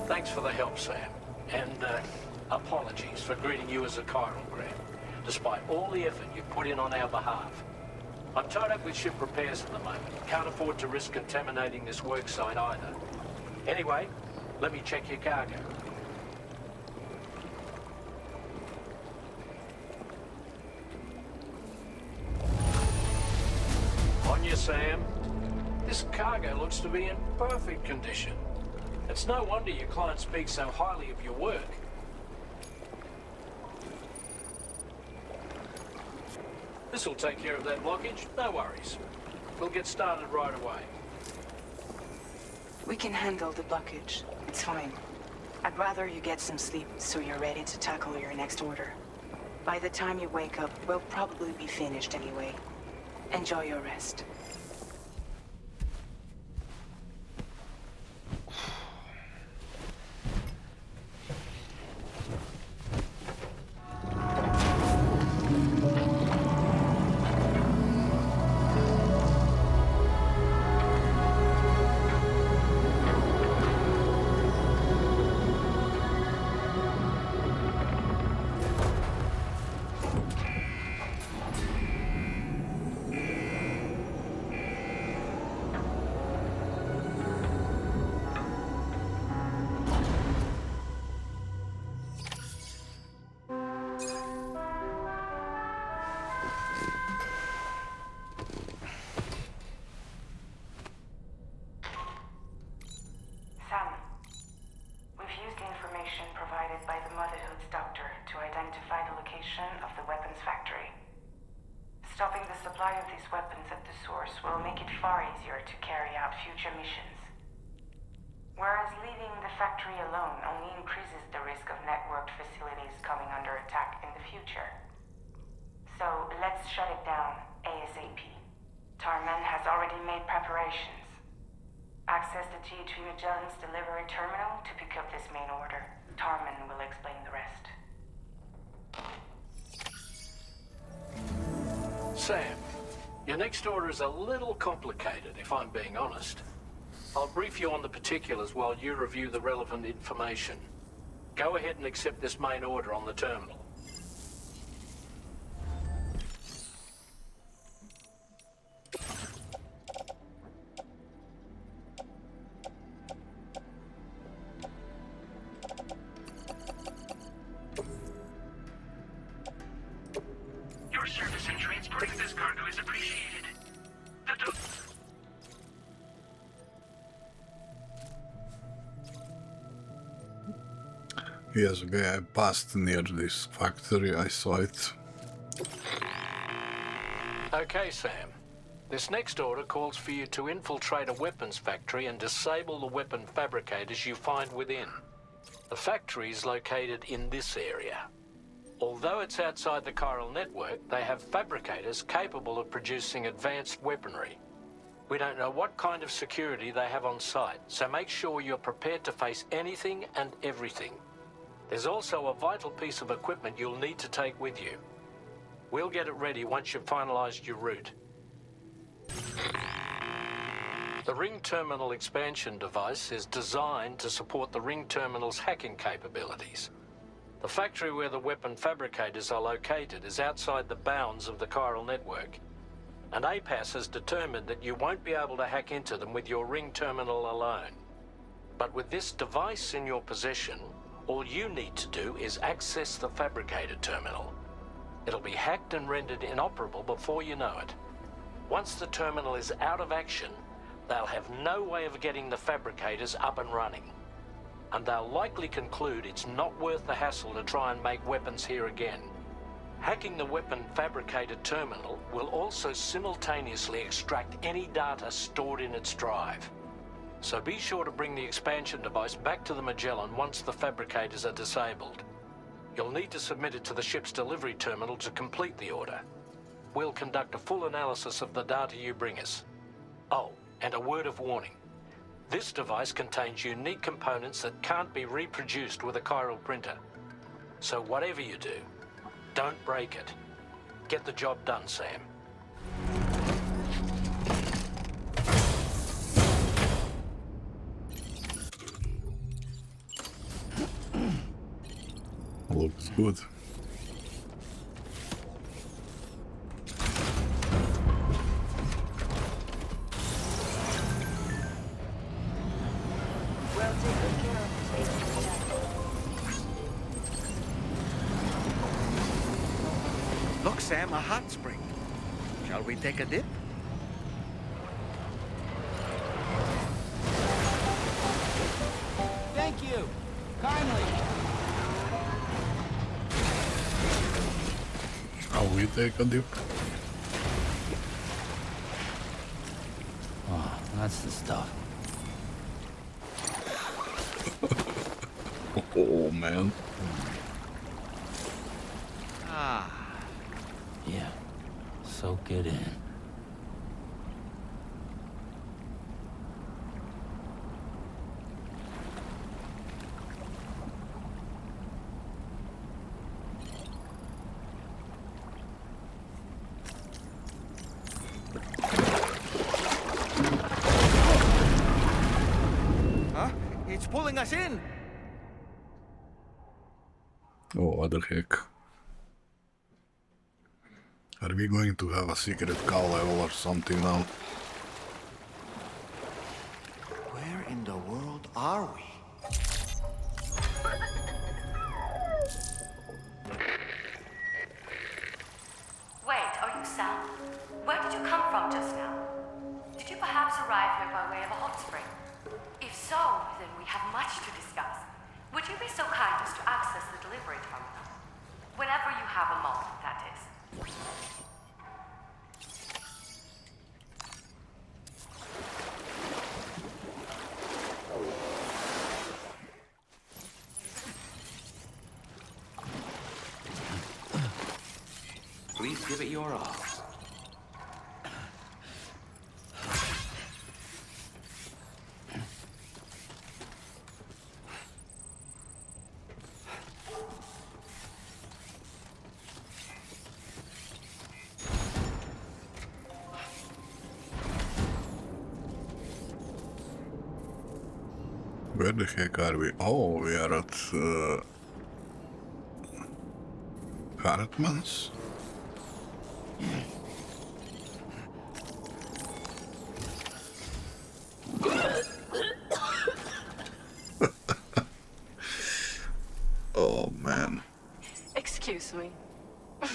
Thanks for the help, Sam. And apologies for greeting you as a chiral grab, despite all the effort you put in on our behalf. I'm tied up with ship repairs at the moment. Can't afford to risk contaminating this work site either. Anyway, let me check your cargo. On you, Sam. This cargo looks to be in perfect condition. It's no wonder your client speaks so highly of your work. This'll take care of that blockage, no worries. We'll get started right away. We can handle the blockage. It's fine. I'd rather you get some sleep so you're ready to tackle your next order. By the time you wake up, we'll probably be finished anyway. Enjoy your rest. Of the weapons factory. Stopping the supply of these weapons at the source will make it far easier to carry out future missions. Whereas leaving the factory alone only increases the risk of networked facilities coming under attack in the future. So let's shut it down ASAP. Tarman has already made preparations. Access the THV Magellan's delivery terminal to pick up this main order. Tarman will explain the rest. Sam, your next order is a little complicated, if I'm being honest. I'll brief you on the particulars while you review the relevant information. Go ahead and accept this main order on the terminal. Your service in transporting this cargo is appreciated. Yes, okay, I passed near this factory, I saw it. Okay, Sam. This next order calls for you to infiltrate a weapons factory and disable the weapon fabricators you find within. The factory is located in this area. Although it's outside the chiral network, they have fabricators capable of producing advanced weaponry. We don't know what kind of security they have on site, so make sure you're prepared to face anything and everything. There's also a vital piece of equipment you'll need to take with you. We'll get it ready once you've finalized your route. The Ring Terminal expansion device is designed to support the Ring Terminal's hacking capabilities. The factory where the weapon fabricators are located is outside the bounds of the chiral network, and APAS has determined that you won't be able to hack into them with your Ring Terminal alone. But with this device in your possession, all you need to do is access the fabricator terminal. It'll be hacked and rendered inoperable before you know it. Once the terminal is out of action, they'll have no way of getting the fabricators up and running. And they'll likely conclude it's not worth the hassle to try and make weapons here again. Hacking the weapon fabricator terminal will also simultaneously extract any data stored in its drive. So be sure to bring the expansion device back to the Magellan once the fabricators are disabled. You'll need to submit it to the ship's delivery terminal to complete the order. We'll conduct a full analysis of the data you bring us. Oh, and a word of warning. This device contains unique components that can't be reproduced with a chiral printer. So whatever you do, don't break it. Get the job done, Sam. Looks good. Well taken care of, Look, Sam, a hot spring. Shall we take a dip? Thank you. Kindly. Shall we take a dip? Oh, that's the stuff. Oh, man. Ah. Yeah. Soak it in. Huh? It's pulling us in. Oh, what the heck? Are we going to have a secret cow level or something now? Where in the world are we? Wait, are you Sam? Where did you come from just now? Did you perhaps arrive here by way of a hot spring? If so, then we have much to discuss. Would you be so kind as to access the delivery terminal? Whenever you have a moment, that is. Please give it your all. Where the heck are we? Oh, we are at Heartman's? Oh, man. Excuse me.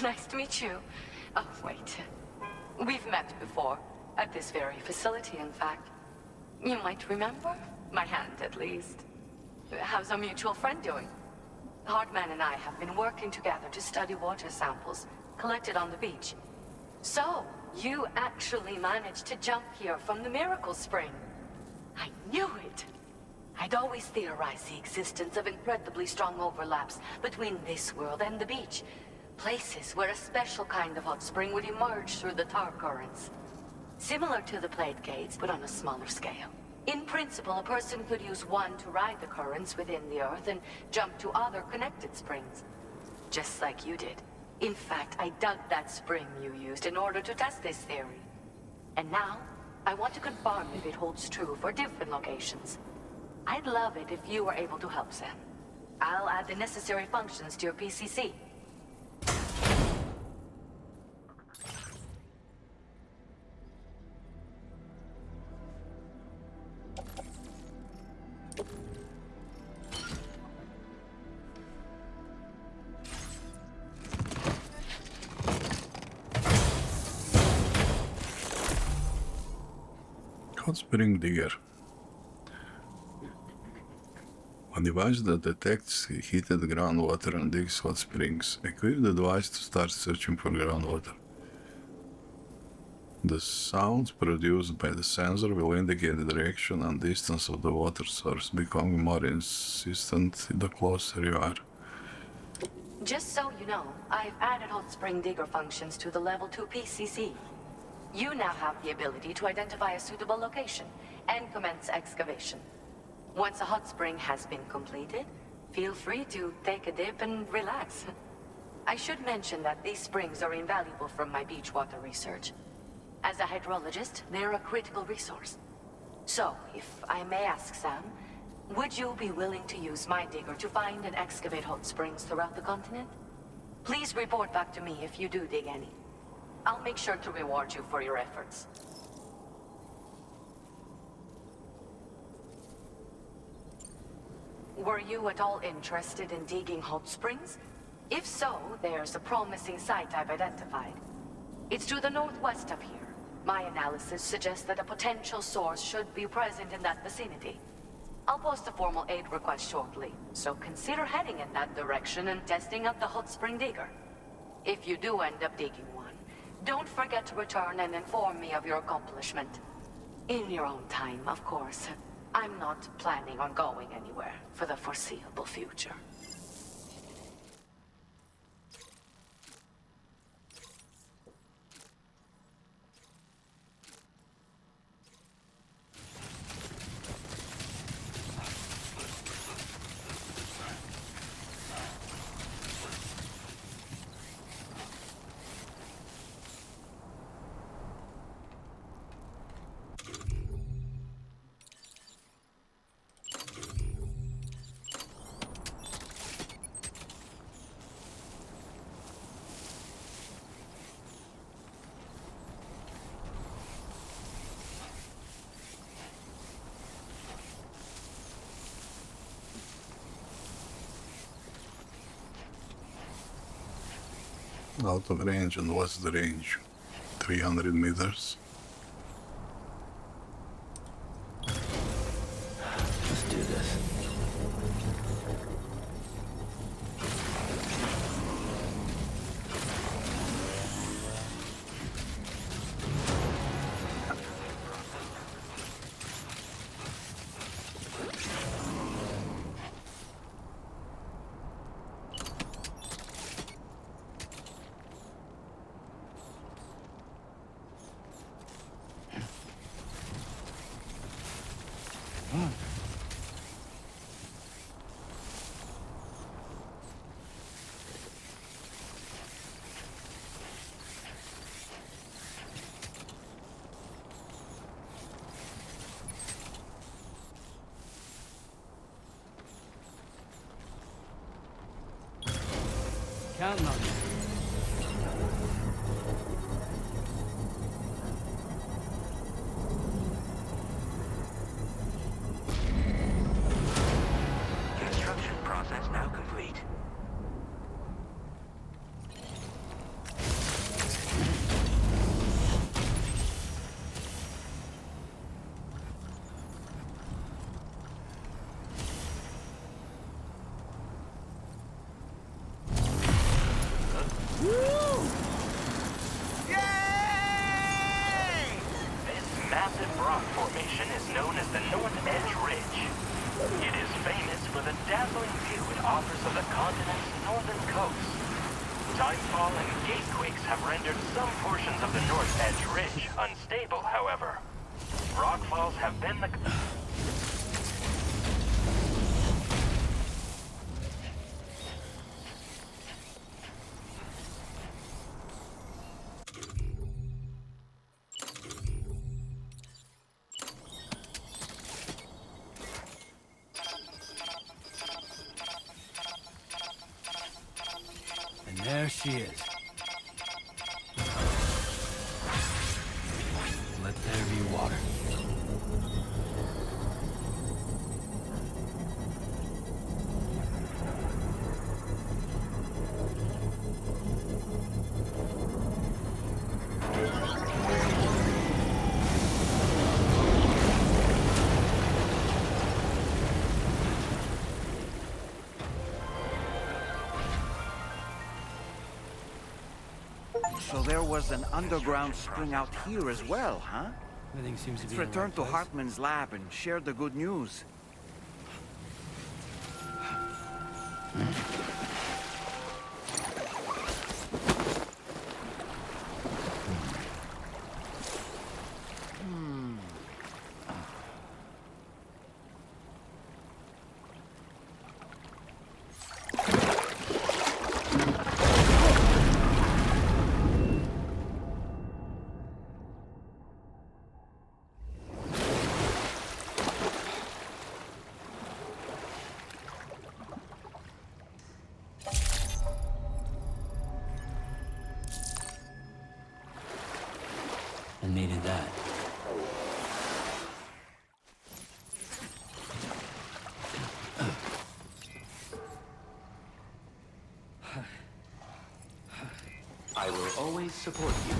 Nice to meet you. Oh, wait. We've met before. At this very facility, in fact. You might remember? My hand, at least. How's our mutual friend doing? Heartman and I have been working together to study water samples collected on the beach. So, You actually managed to jump here from the Miracle Spring. I knew it! I'd always theorized the existence of incredibly strong overlaps between this world and the beach. Places where a special kind of hot spring would emerge through the tar currents. Similar to the plate gates, but on a smaller scale. In principle, a person could use one to ride the currents within the Earth and jump to other connected springs. Just like you did. In fact, I dug that spring you used in order to test this theory. And now, I want to confirm if it holds true for different locations. I'd love it if you were able to help, Sam. I'll add the necessary functions to your PCC. Hot spring digger. A device that detects heated groundwater and digs hot springs. Equip the device to start searching for groundwater. The sounds produced by the sensor will indicate the direction and distance of the water source, becoming more insistent the closer you are. Just so you know, I've added hot spring digger functions to the level 2 PCC. You now have the ability to identify a suitable location and commence excavation. Once a hot spring has been completed, feel free to take a dip and relax. I should mention that these springs are invaluable from my beach water research. As a hydrologist, they're a critical resource. So, if I may ask, Sam, would you be willing to use my digger to find and excavate hot springs throughout the continent? Please report back to me if you do dig any. I'll make sure to reward you for your efforts. Were you at all interested in digging hot springs? If so, there's a promising site I've identified. It's to the northwest of here. My analysis suggests that a potential source should be present in that vicinity. I'll post a formal aid request shortly, so consider heading in that direction and testing out the hot spring digger. If you do end up digging one, don't forget to return and inform me of your accomplishment. In your own time, of course. I'm not planning on going anywhere for the foreseeable future. Out of range, and what's the range? 300 meters? Let's do this. Counting on you. Construction process now complete. massive rock formation is known as the North Edge Ridge. It is famous for the dazzling view it offers of the continent's northern coast. Timefall and gate quakes have rendered some portions of the North Edge Ridge unstable, however. Rockfalls have been the... And there she is. Let there be water. So there was an underground spring out here as well, huh? Everything seems to be Let's return to Heartman's lab and share the good news. I needed that. I will always support you.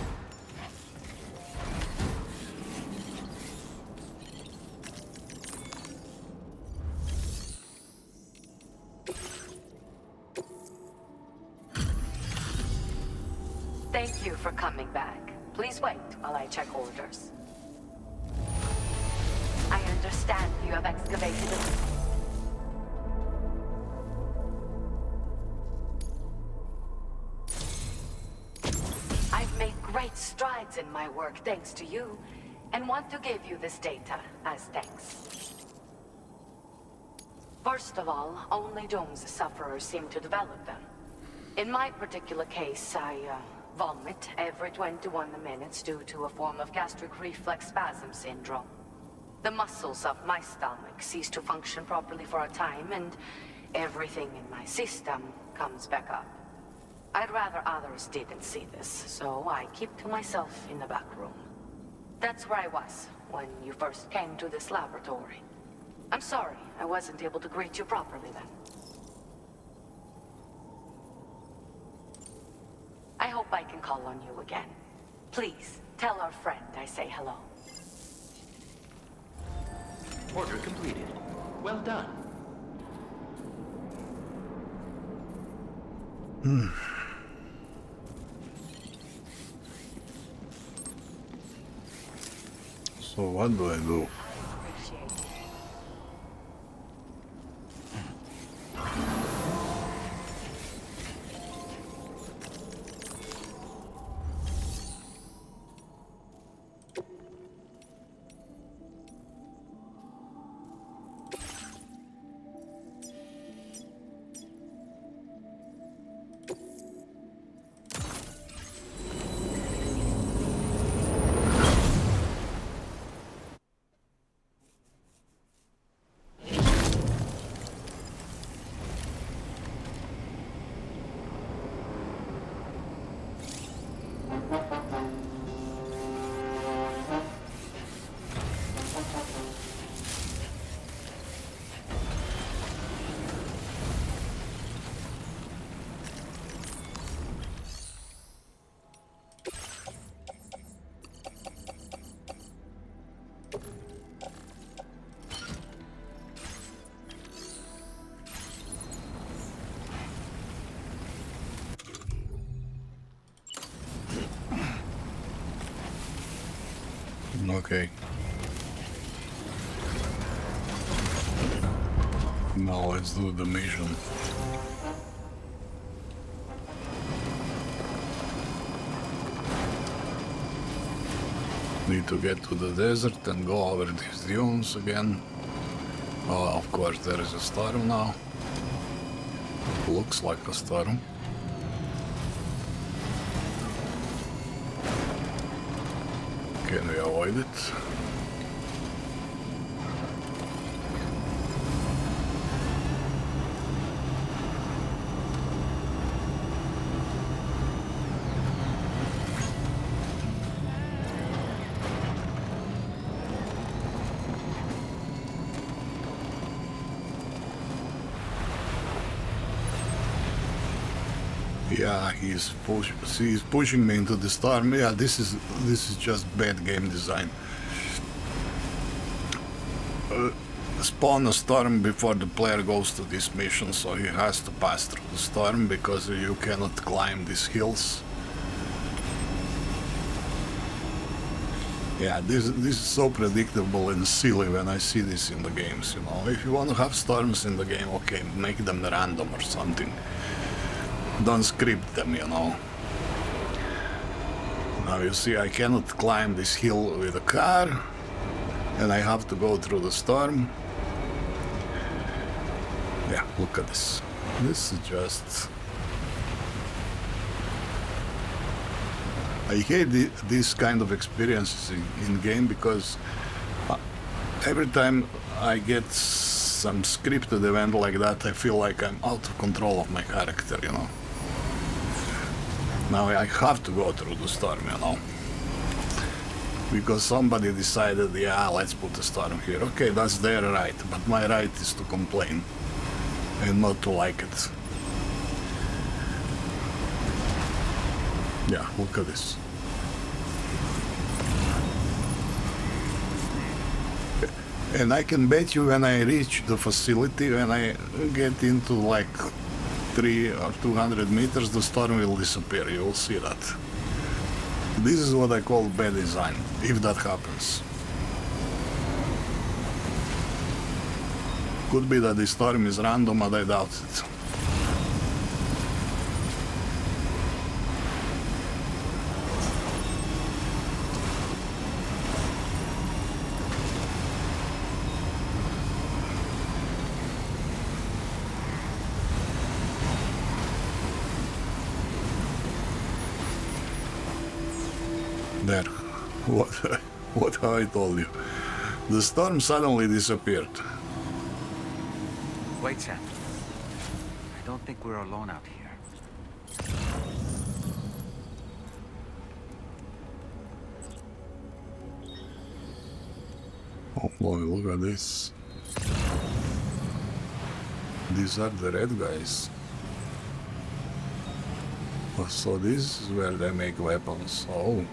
Thank you for coming back. Please wait while I check orders. I understand you have excavated it. I've made great strides in my work thanks to you, and want to give you this data as thanks. First of all, only Doom's sufferers seem to develop them. In my particular case, I vomit every 21 minutes due to a form of gastric reflex spasm syndrome. The muscles of my stomach cease to function properly for a time, and everything in my system comes back up. I'd rather others didn't see this, so I keep to myself in the back room. That's where I was when you first came to this laboratory. I'm sorry I wasn't able to greet you properly then. I hope I can call on you again. Please, tell our friend I say hello. Order completed. Well done. So what do I do? Okay. Now let's do the mission. Need to get to the desert and go over these dunes again. Oh, of course there is a storm now. Looks like a storm. Can we avoid it? Yeah, he's pushing me into the storm. Yeah, this is just bad game design. Spawn a storm before the player goes to this mission, so he has to pass through the storm because you cannot climb these hills. Yeah, this is so predictable and silly when I see this in the games, you know. If you want to have storms in the game, okay, make them random or something. Don't script them, you know. Now you see I cannot climb this hill with a car, and I have to go through the storm. Yeah, look at this. This is just... I hate these kind of experiences in game because every time I get some scripted event like that, I feel like I'm out of control of my character, you know. Now I have to go through the storm, you know. Because somebody decided, yeah, let's put a storm here. Okay, that's their right, but my right is to complain and not to like it. Yeah, look at this. And I can bet you when I reach the facility, when I get into like 300 or 200 meters, the storm will disappear. You will see that. This is what I call bad design, if that happens. Could be that the storm is random, but I doubt it. There. What I told you. The storm suddenly disappeared. Wait, Sam. I don't think we're alone out here. Oh boy, look at this. These are the red guys. Oh, so this is where they make weapons. Oh.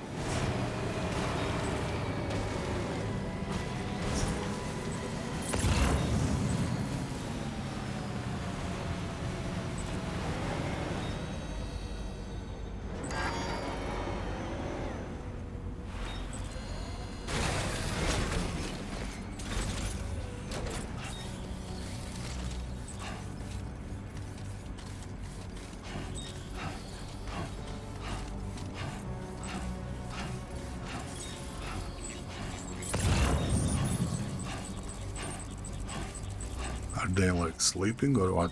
Are they like sleeping or what?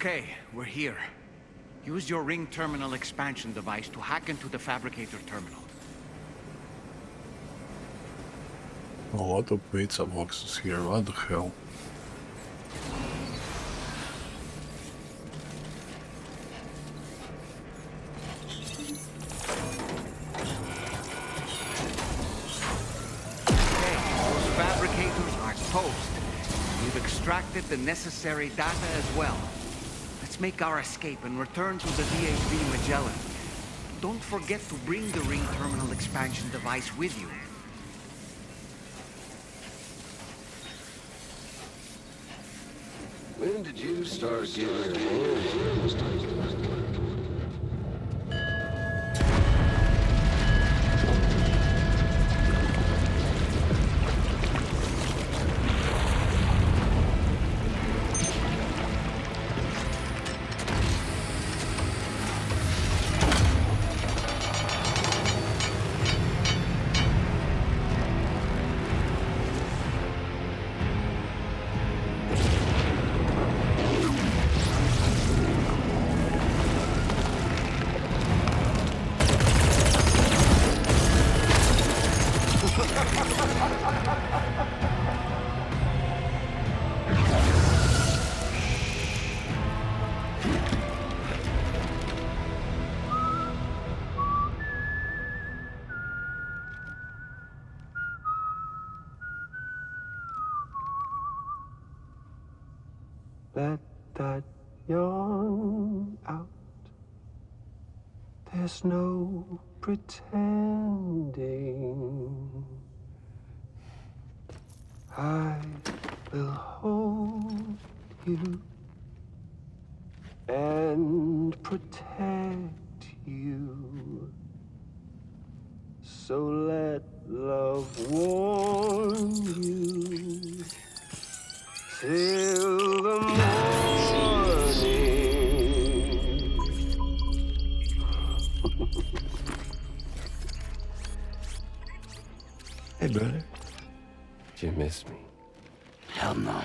Okay, we're here. Use your ring terminal expansion device to hack into the fabricator terminal. A lot of pizza boxes here, what the hell? We've extracted the necessary data as well. Let's make our escape and return to the DHV Magellan. Don't forget to bring the ring terminal expansion device with you. When did you start getting your hands on this? Let that yawn out. There's no pretending. I will hold you and protect you. So let love warm you till the morning. Hey, brother. Did you miss me? Hell no.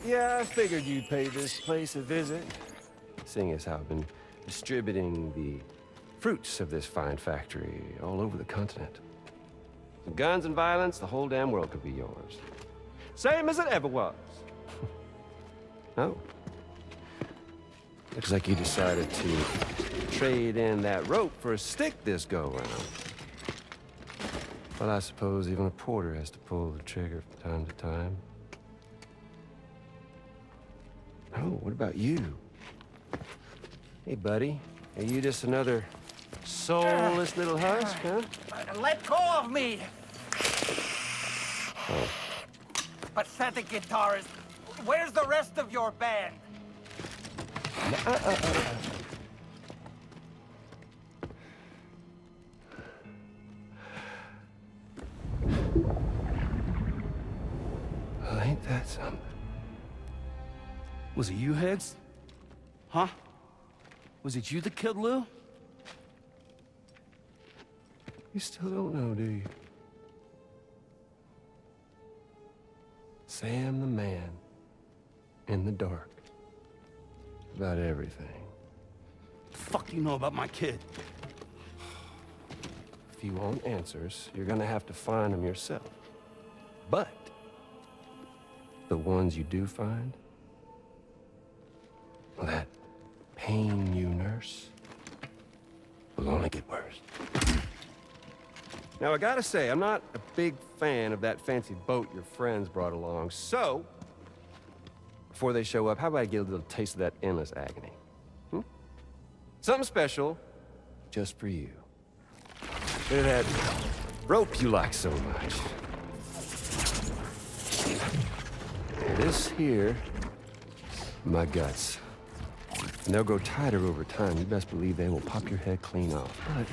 Yeah, I figured you'd pay this place a visit, seeing as how I've been distributing the fruits of this fine factory all over the continent. Some guns and violence, the whole damn world could be yours. Same as it ever was. Oh. Looks like you decided to trade in that rope for a stick this go-round. Well, I suppose even a porter has to pull the trigger from time to time. Oh, what about you? Hey, buddy. Are you just another soulless little husk, huh? Let go of me! Oh. Pathetic guitarist. Where's the rest of your band? Well, ain't that something? Was it you, Higgs? Huh? Was it you that killed Lou? You still don't know, do you? Sam the man. In the dark. About everything. The fuck do you know about my kid? If you want answers, you're gonna have to find them yourself. But the ones you do find, well, that pain you nurse will only get worse. Now, I gotta say, I'm not a big fan of that fancy boat your friends brought along, so before they show up, how about I get a little taste of that endless agony? Something special, just for you. Bit of that rope you like so much. This here, my guts. And they'll grow tighter over time. You best believe they will pop your head clean off. But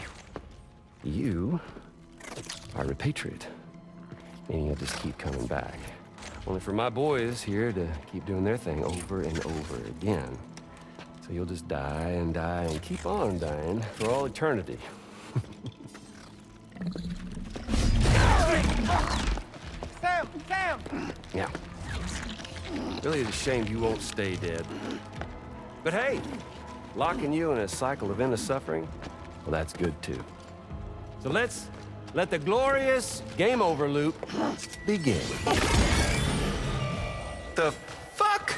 you are repatriate, meaning you'll just keep coming back. Only for my boys here to keep doing their thing over and over again. So you'll just die and die and keep on dying for all eternity. Sam! Yeah. Really is a shame you won't stay dead. But hey, locking you in a cycle of endless suffering, well, that's good too. So let's let the glorious game over loop begin. The fuck?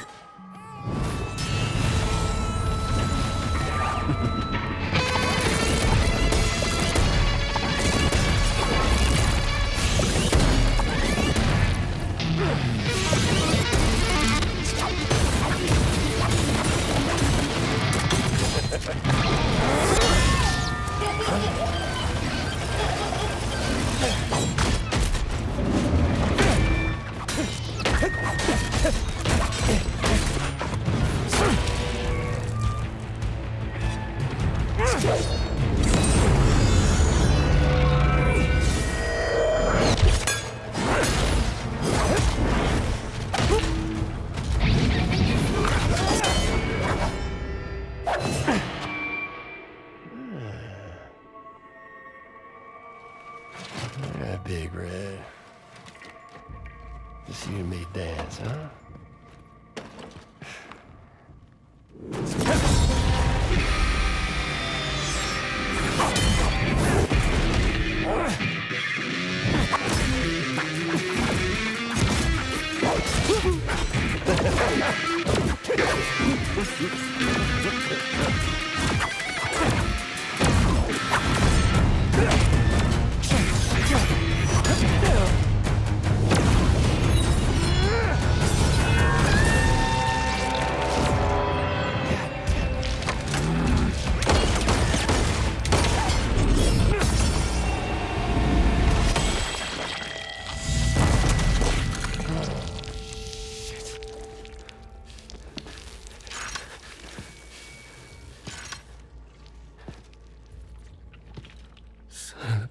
Big Red. Just you and me dance, huh?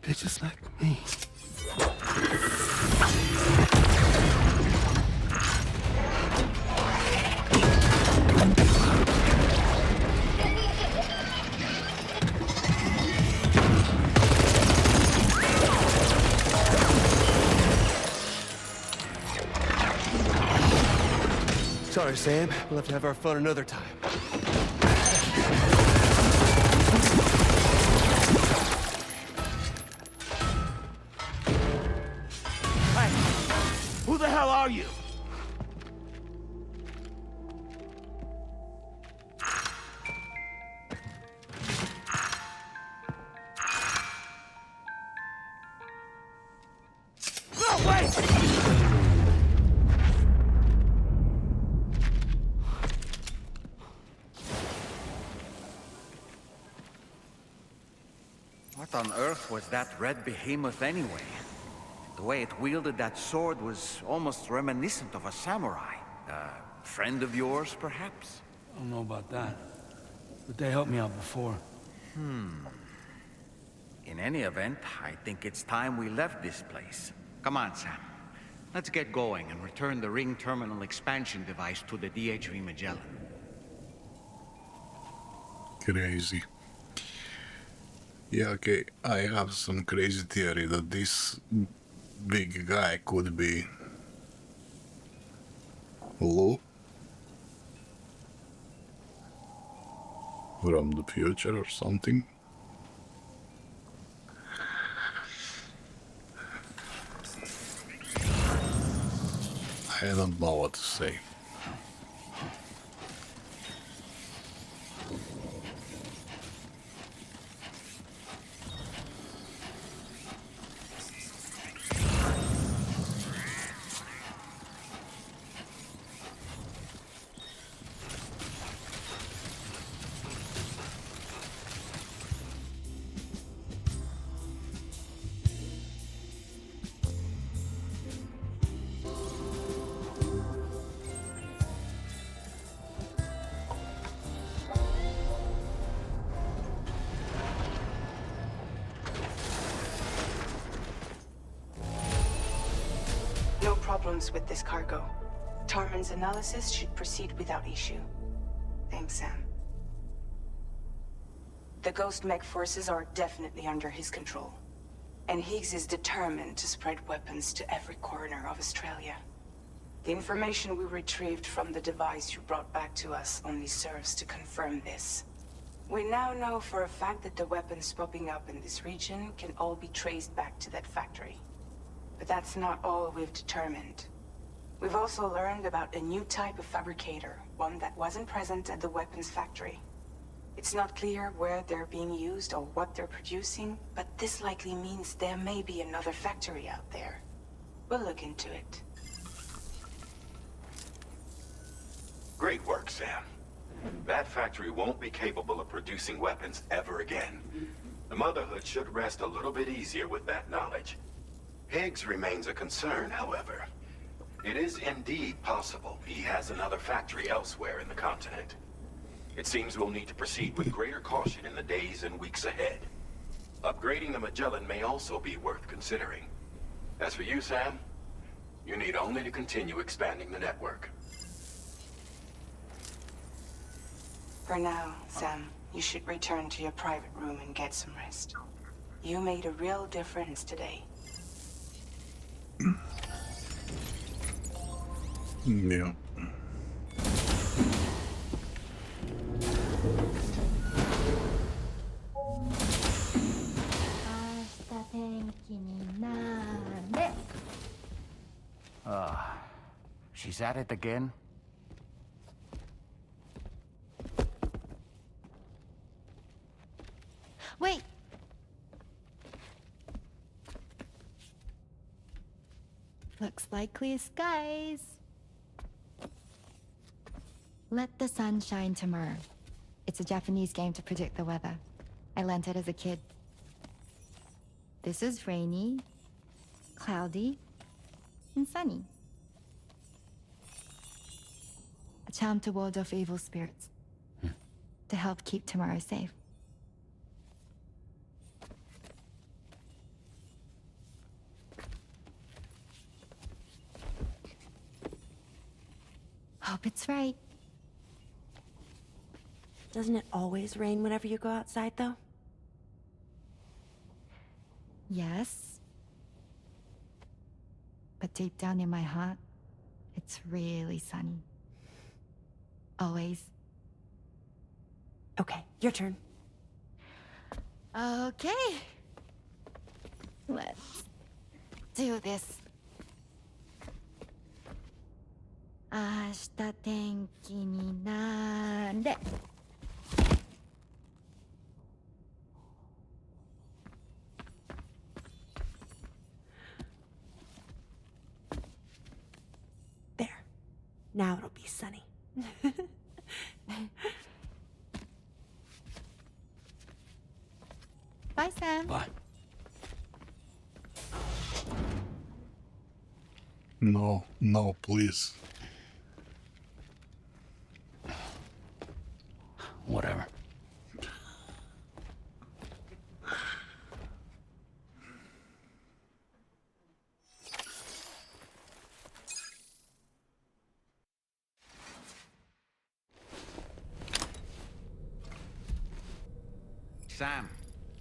Bitches like me. Sorry, Sam. We'll have to have our fun another time. Who the hell are you? No, wait! What on earth was that red behemoth anyway? The way it wielded that sword was almost reminiscent of a samurai. A friend of yours, perhaps? I don't know about that. But they helped me out before. In any event, I think it's time we left this place. Come on, Sam. Let's get going and return the ring terminal expansion device to the DHV Magellan. Crazy. Yeah, okay. I have some crazy theory that this big guy could be Lou from the future or something. I don't know what to say. No problems with this cargo. Tarman's analysis should proceed without issue. Thanks, Sam. The Ghost Mech forces are definitely under his control. And Higgs is determined to spread weapons to every corner of Australia. The information we retrieved from the device you brought back to us only serves to confirm this. We now know for a fact that the weapons popping up in this region can all be traced back to that factory. But that's not all we've determined. We've also learned about a new type of fabricator, one that wasn't present at the weapons factory. It's not clear where they're being used or what they're producing, but this likely means there may be another factory out there. We'll look into it. Great work, Sam. That factory won't be capable of producing weapons ever again. The Motherhood should rest a little bit easier with that knowledge. Higgs remains a concern, however. It is indeed possible he has another factory elsewhere in the continent. It seems we'll need to proceed with greater caution in the days and weeks ahead. Upgrading the Magellan may also be worth considering. As for you, Sam, you need only to continue expanding the network. For now, Sam, you should return to your private room and get some rest. You made a real difference today. Yeah. She's at it again? Wait! Looks like clear skies. Let the sun shine tomorrow. It's a Japanese game to predict the weather. I learned it as a kid. This is rainy, cloudy, and sunny. A charm to ward off evil spirits. To help keep tomorrow safe. Hope it's right. Doesn't it always rain whenever you go outside, though? Yes. But deep down in my heart, it's really sunny. Always. Okay, your turn. Okay. Let's do this. 明日天気になれ。There. Now it'll be sunny. Bye, Sam. Bye. No, no, please. Whatever. Sam,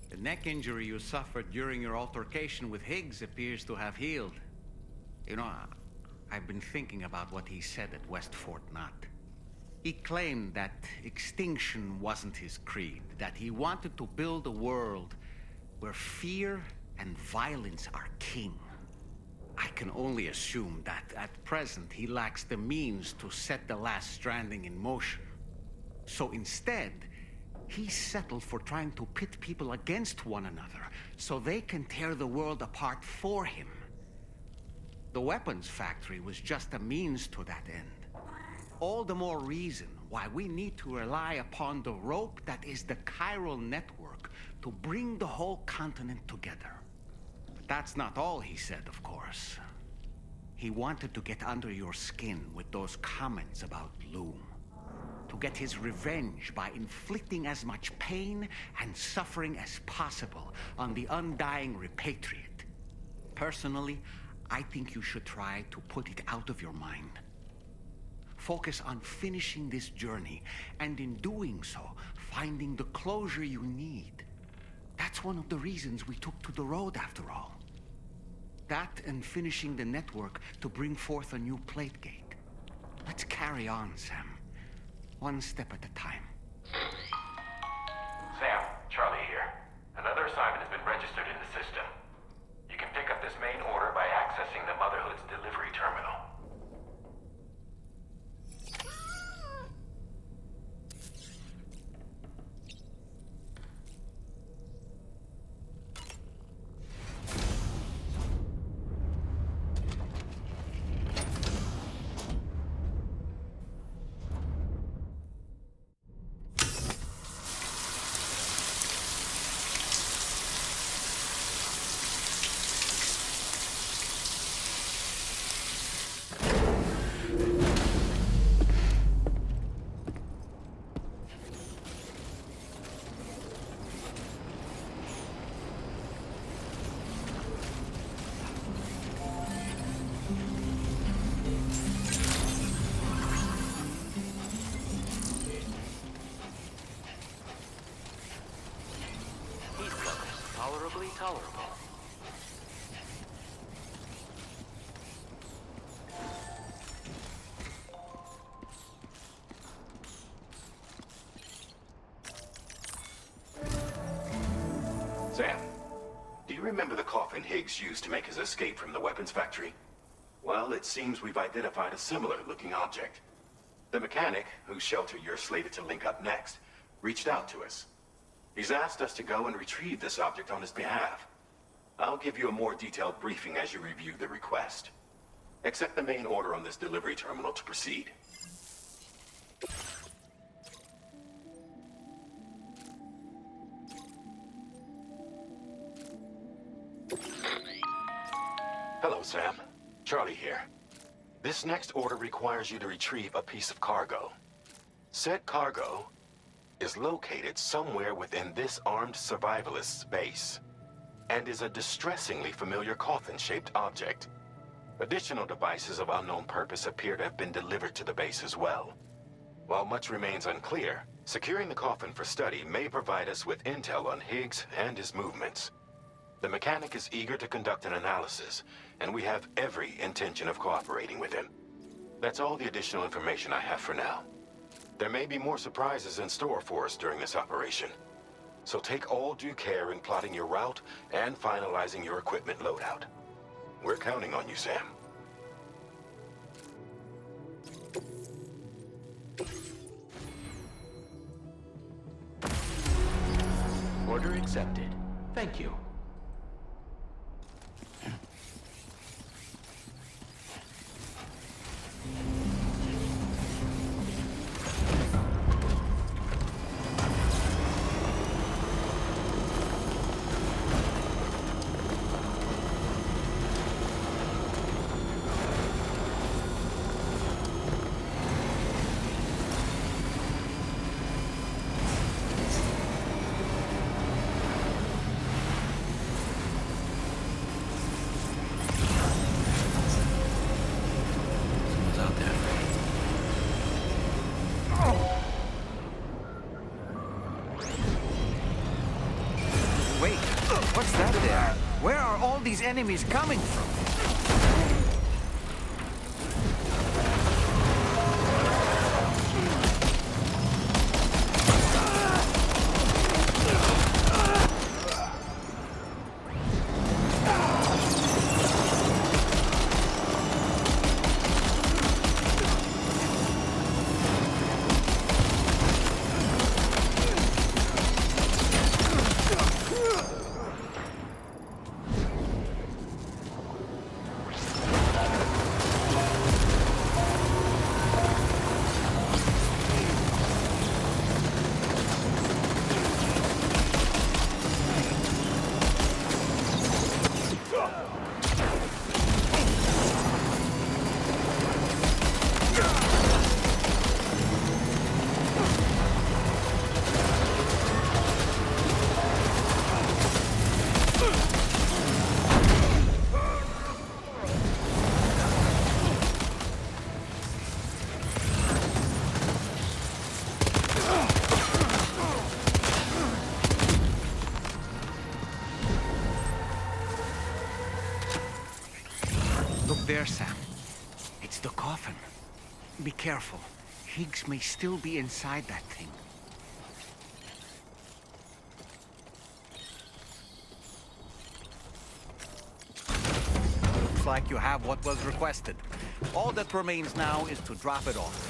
the neck injury you suffered during your altercation with Higgs appears to have healed. You know, I've been thinking about what he said at West Fort Knot. He claimed that extinction wasn't his creed, that he wanted to build a world where fear and violence are king. I can only assume that at present he lacks the means to set the last stranding in motion. So instead, he settled for trying to pit people against one another so they can tear the world apart for him. The weapons factory was just a means to that end. All the more reason why we need to rely upon the rope that is the chiral network to bring the whole continent together. But that's not all he said, of course. He wanted to get under your skin with those comments about Loom. To get his revenge by inflicting as much pain and suffering as possible on the undying repatriate. Personally, I think you should try to put it out of your mind. Focus on finishing this journey, and in doing so, finding the closure you need. That's one of the reasons we took to the road, after all. That and finishing the network to bring forth a new plate gate. Let's carry on, Sam. One step at a time. Sam, Charlie here. Another assignment has been registered in the system. You can pick up this main order by accessing the Motherhood's delivery terminal. Tolerably tolerable. Sam, do you remember the coffin Higgs used to make his escape from the weapons factory? Well, it seems we've identified a similar-looking object. The mechanic, whose shelter you're slated to link up next, reached out to us. He's asked us to go and retrieve this object on his behalf. I'll give you a more detailed briefing as you review the request. Accept the main order on this delivery terminal to proceed. Hello, Sam. Charlie here. This next order requires you to retrieve a piece of cargo. Said cargo is located somewhere within this armed survivalist's base, and is a distressingly familiar coffin-shaped object. Additional devices of unknown purpose appear to have been delivered to the base as well. While much remains unclear, securing the coffin for study may provide us with intel on Higgs and his movements. The mechanic is eager to conduct an analysis, and we have every intention of cooperating with him. That's all the additional information I have for now. There may be more surprises in store for us during this operation, so take all due care in plotting your route and finalizing your equipment loadout. We're counting on you, Sam. Order accepted. Thank you. What's that there? Where are all these enemies coming from? there, Sam. It's the coffin. Be careful. Higgs may still be inside that thing. Looks like you have what was requested. All that remains now is to drop it off.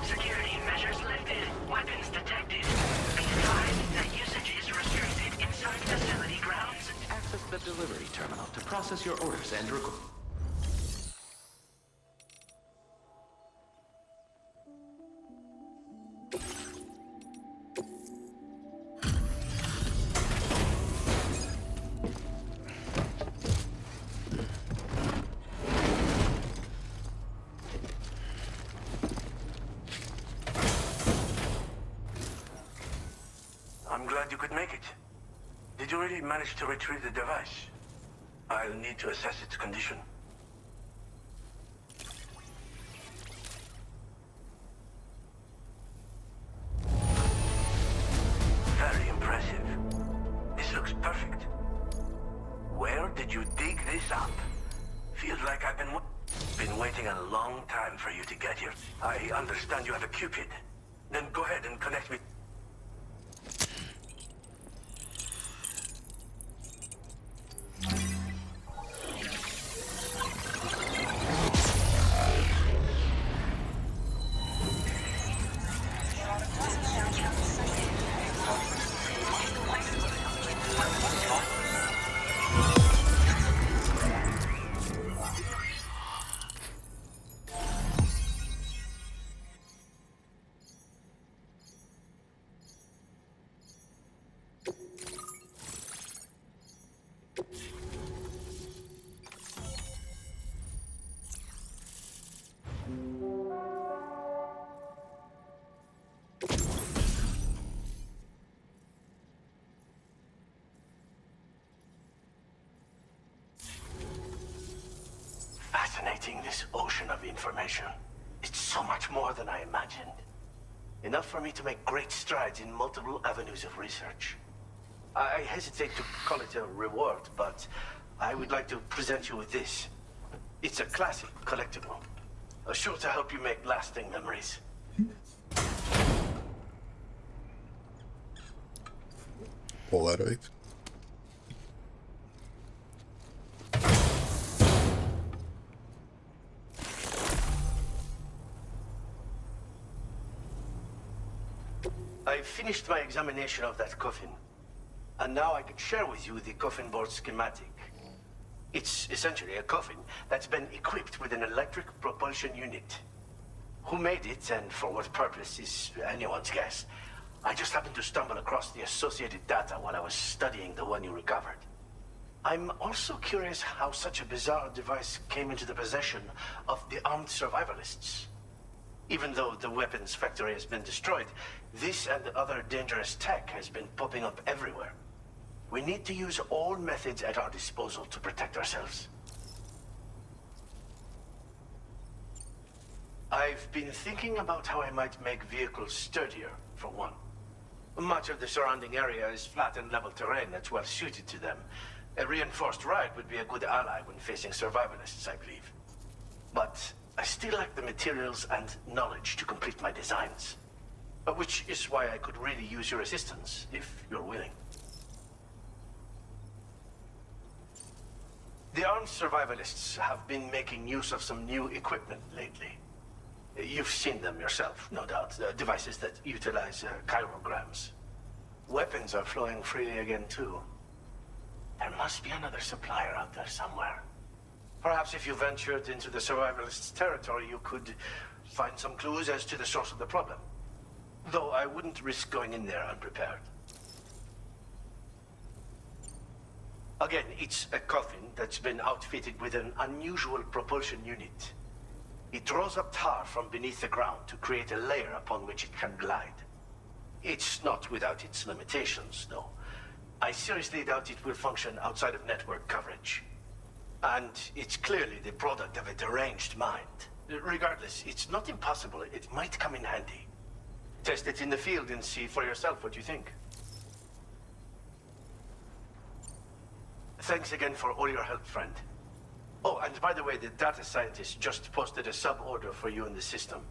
Security measures lifted. Weapons detected. Be advised that usage is restricted inside facility grounds. Access the delivery terminal to process your orders and request. I'm glad you could make it. Did you really manage to retrieve the device? I'll need to assess its condition. Very impressive. This looks perfect. Where did you dig this up? Feels like I've been waiting a long time for you to get here. I understand you have a Cupid. Then go ahead and connect me. Fascinating, this ocean of information. It's so much more than I imagined. Enough for me to make great strides in multiple avenues of research. I hesitate to call it a reward, but I would like to present you with this. It's a classic collectible. Sure to help you make lasting memories. Polaroid. I finished my examination of that coffin, and now I can share with you the coffin board schematic. It's essentially a coffin that's been equipped with an electric propulsion unit. Who made it and for what purpose is anyone's guess. I just happened to stumble across the associated data while I was studying the one you recovered. I'm also curious how such a bizarre device came into the possession of the armed survivalists. Even though the weapons factory has been destroyed, this and other dangerous tech has been popping up everywhere. We need to use all methods at our disposal to protect ourselves. I've been thinking about how I might make vehicles sturdier, for one. Much of the surrounding area is flat and level terrain that's well suited to them. A reinforced ride would be a good ally when facing survivalists, I believe. But I still lack the materials and knowledge to complete my designs. Which is why I could really use your assistance, if you're willing. The armed survivalists have been making use of some new equipment lately. You've seen them yourself, no doubt. Devices that utilize chirograms. Weapons are flowing freely again, too. There must be another supplier out there somewhere. Perhaps if you ventured into the Survivalists' territory, you could find some clues as to the source of the problem. Though I wouldn't risk going in there unprepared. Again, it's a coffin that's been outfitted with an unusual propulsion unit. It draws up tar from beneath the ground to create a layer upon which it can glide. It's not without its limitations, though. I seriously doubt it will function outside of network coverage. And it's clearly the product of a deranged mind. Regardless, it's not impossible. It might come in handy. Test it in the field and see for yourself what you think. Thanks again for all your help, friend. Oh, and by the way, the data scientist just posted a sub-order for you in the system.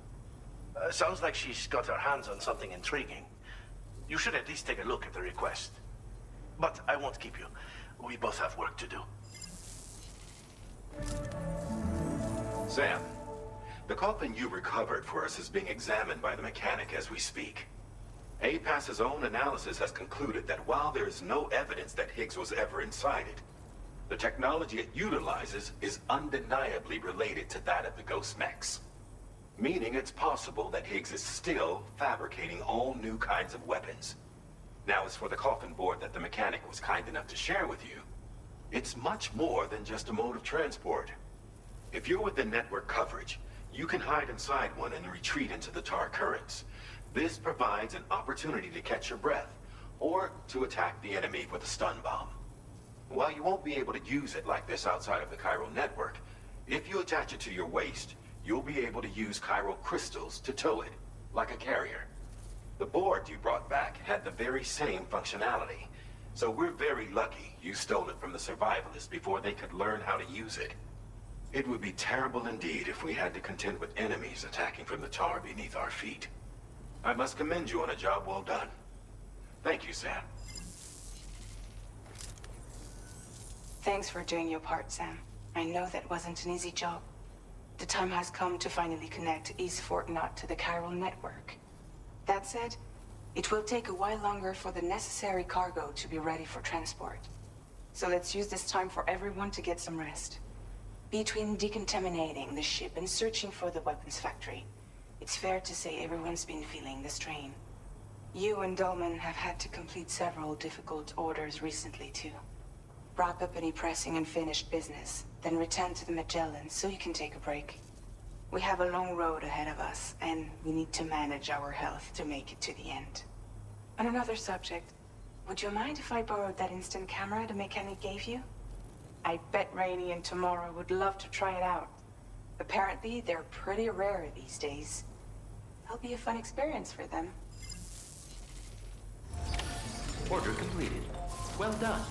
Sounds like she's got her hands on something intriguing. You should at least take a look at the request. But I won't keep you. We both have work to do. Sam, the coffin you recovered for us is being examined by the mechanic as we speak. APAS's own analysis has concluded that while there is no evidence that Higgs was ever inside it, the technology it utilizes is undeniably related to that of the Ghost Mechs. Meaning it's possible that Higgs is still fabricating all new kinds of weapons. Now, as for the coffin board that the mechanic was kind enough to share with you, it's much more than just a mode of transport. If you're within network coverage, you can hide inside one and retreat into the tar currents. This provides an opportunity to catch your breath, or to attack the enemy with a stun bomb. While you won't be able to use it like this outside of the chiral network, if you attach it to your waist, you'll be able to use chiral crystals to tow it, like a carrier. The board you brought back had the very same functionality, so we're very lucky you stole it from the Survivalists before they could learn how to use it. It would be terrible indeed if we had to contend with enemies attacking from the tar beneath our feet. I must commend you on a job well done. Thank you, Sam. Thanks for doing your part, Sam. I know that wasn't an easy job. The time has come to finally connect East Fort Knot to the chiral network. That said, it will take a while longer for the necessary cargo to be ready for transport. So let's use this time for everyone to get some rest. Between decontaminating the ship and searching for the weapons factory, it's fair to say everyone's been feeling the strain. You and Dolman have had to complete several difficult orders recently, too. Wrap up any pressing and finished business, then return to the Magellan so you can take a break. We have a long road ahead of us, and we need to manage our health to make it to the end. On another subject, would you mind if I borrowed that instant camera the mechanic gave you? I bet Rainey and Tomorrow would love to try it out. Apparently, they're pretty rare these days. It'll be a fun experience for them. Order completed. Well done.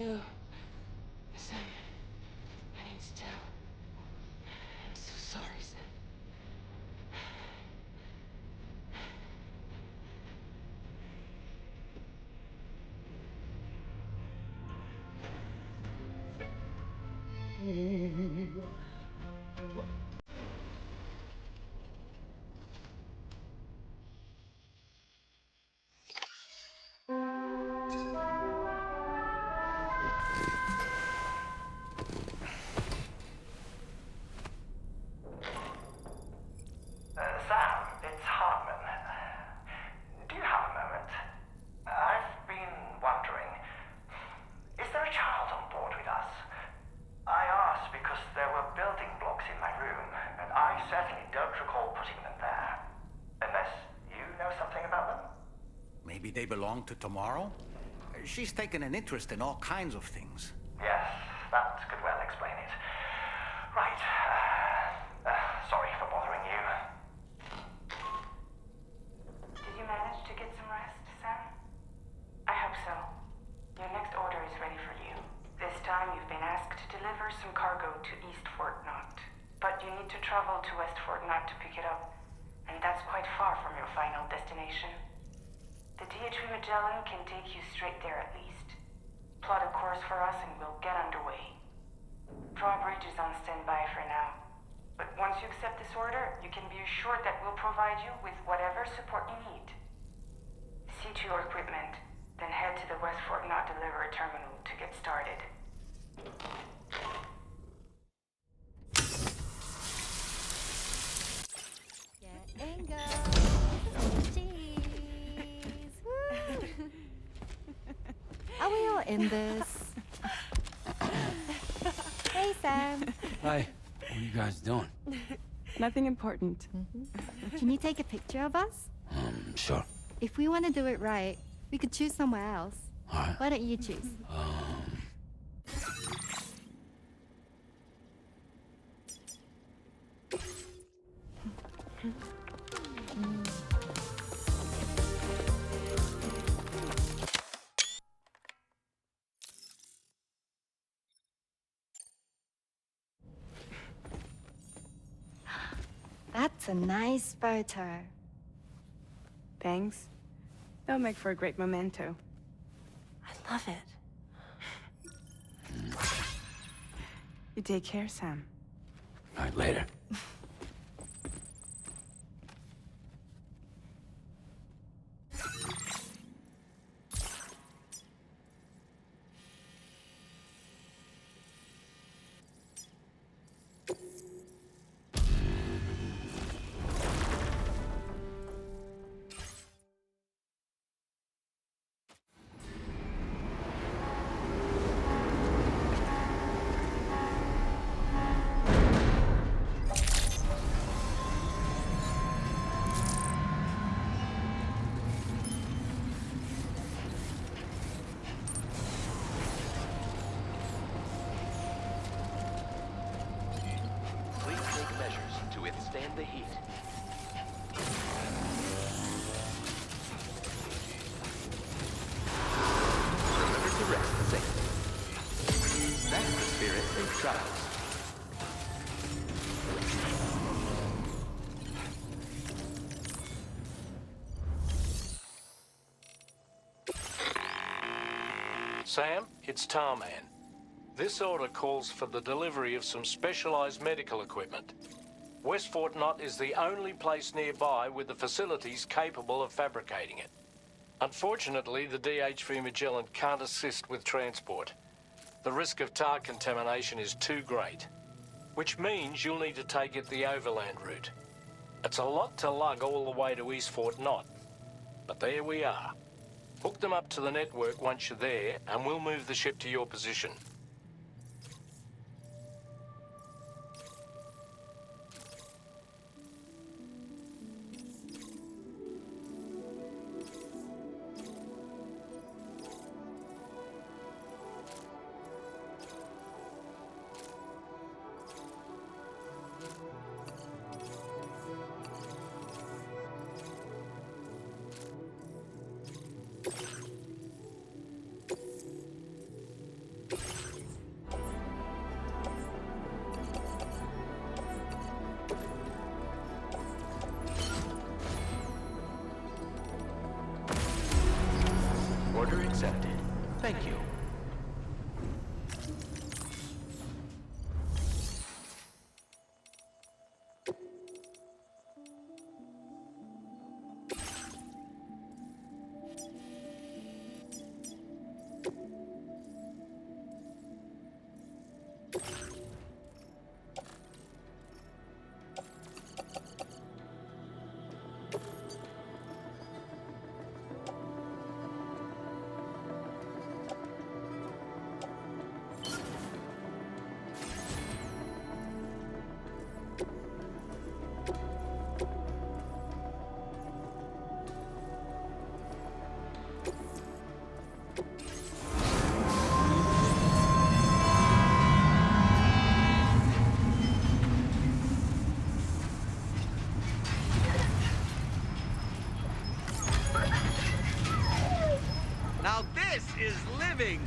No. Sam, I need to tell. I'm so sorry, Sam. Sam, it's Heartman. Do you have a moment? I've been wondering, is there a child on board with us? I asked because there were building blocks in my room, and I certainly don't recall putting them there. Unless you know something about them? Maybe they belong to Tomorrow? She's taken an interest in all kinds of things. Yes, that could well explain it. Right. Sorry for bothering you. Did you manage to get some rest, Sam? I hope so. Your next order is ready for you. This time you've been asked to deliver some cargo to East Fort Knot. But you need to travel to West Fort Knot to pick it up, and that's quite far from your final destination. The DHV Magellan can take you straight there at least. Plot a course for us and we'll get underway. Drawbridge is on standby for now. But once you accept this order, you can be assured that we'll provide you with whatever support you need. See to your equipment, then head to the West Fort Knot delivery terminal to get started. Getting go. Cheese. Woo. Are we all in this? Hey, Sam. Hi. What are you guys doing? Nothing important. Can you take a picture of us? Sure. If we want to do it right, we could choose somewhere else. All right. Why don't you choose? That's a nice photo. Thanks. They'll make for a great memento. I love it. You take care, Sam. All right, later. Please take measures to withstand the heat. Remember to rest safely. That's the spirit of trials. Sam, it's Tarman. This order calls for the delivery of some specialized medical equipment. West Fort Knot is the only place nearby with the facilities capable of fabricating it. Unfortunately, the DHV Magellan can't assist with transport. The risk of tar contamination is too great, which means you'll need to take it the overland route. It's a lot to lug all the way to East Fort Knot, but there we are. Hook them up to the network once you're there, and we'll move the ship to your position. accepted. Thank you. Now this is living!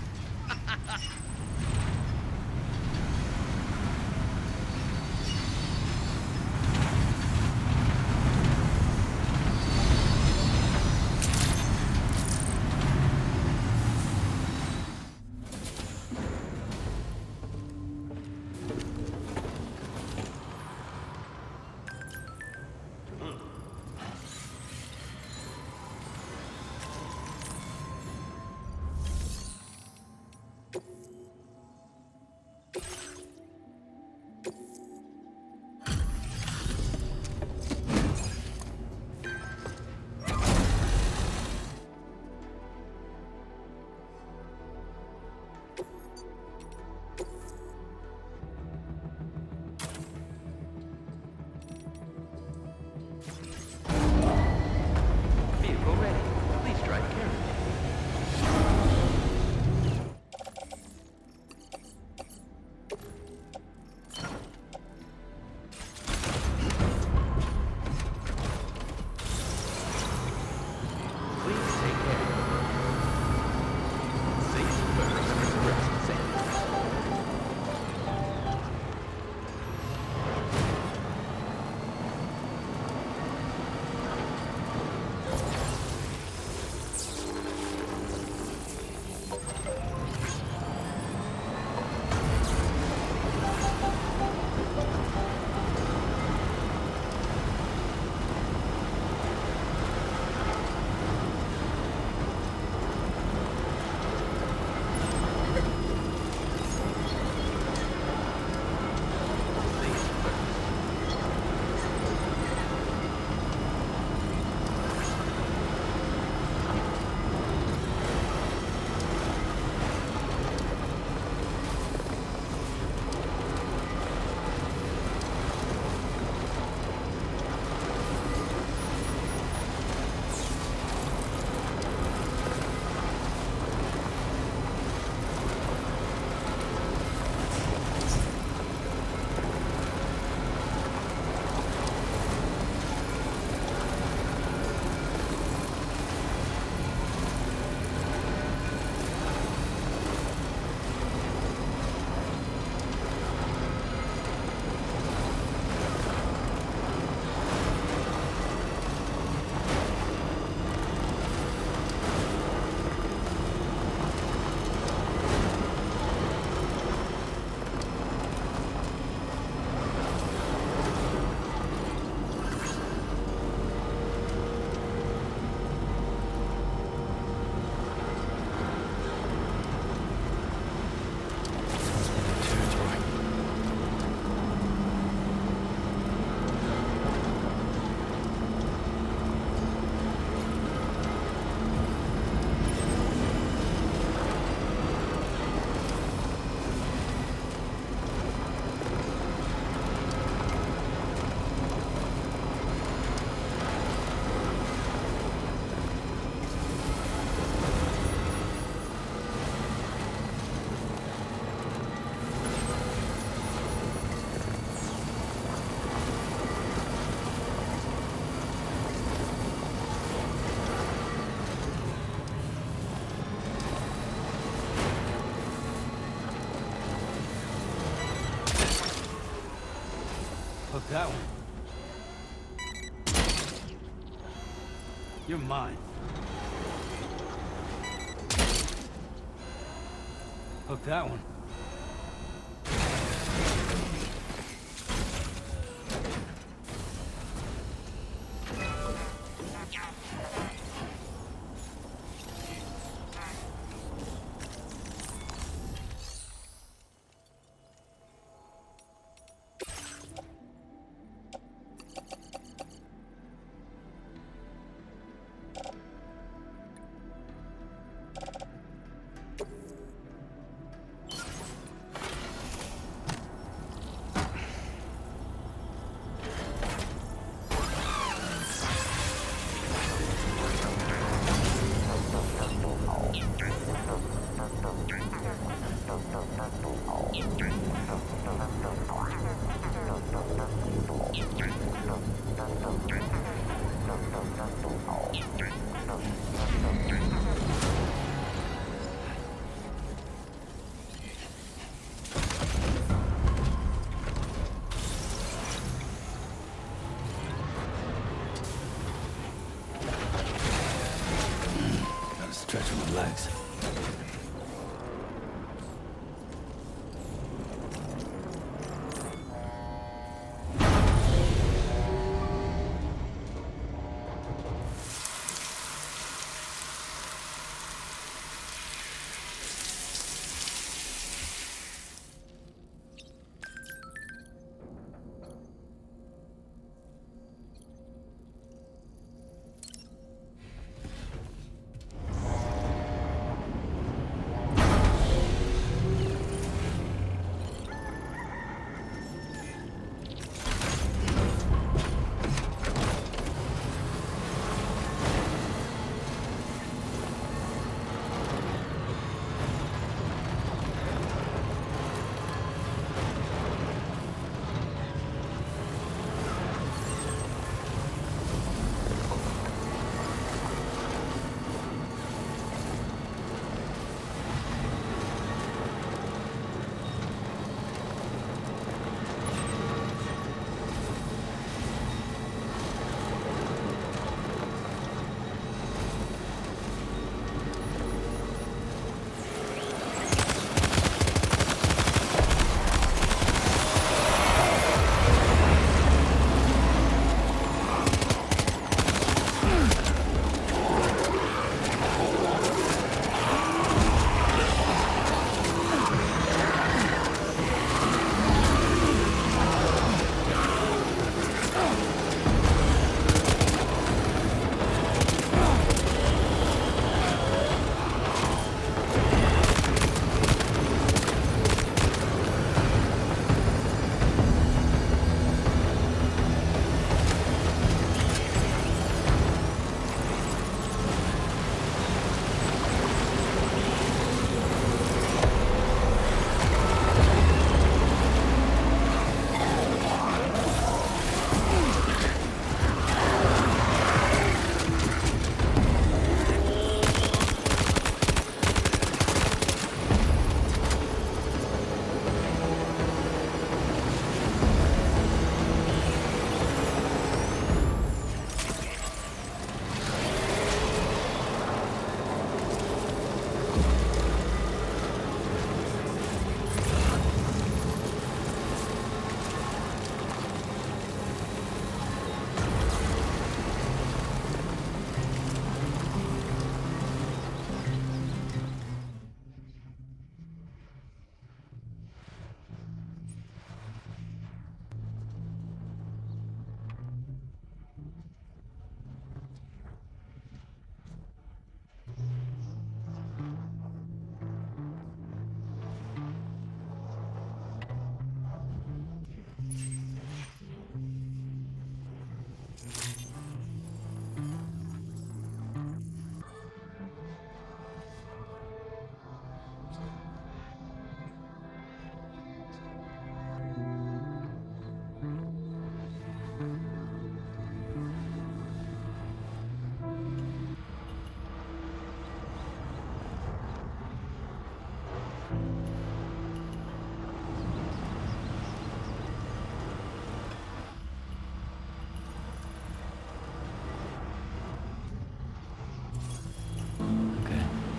Vehicle ready. Please drive carefully. Please take care. Safety first. Rest safe. Hook that one. You're mine. Hook that one. Stretching my legs.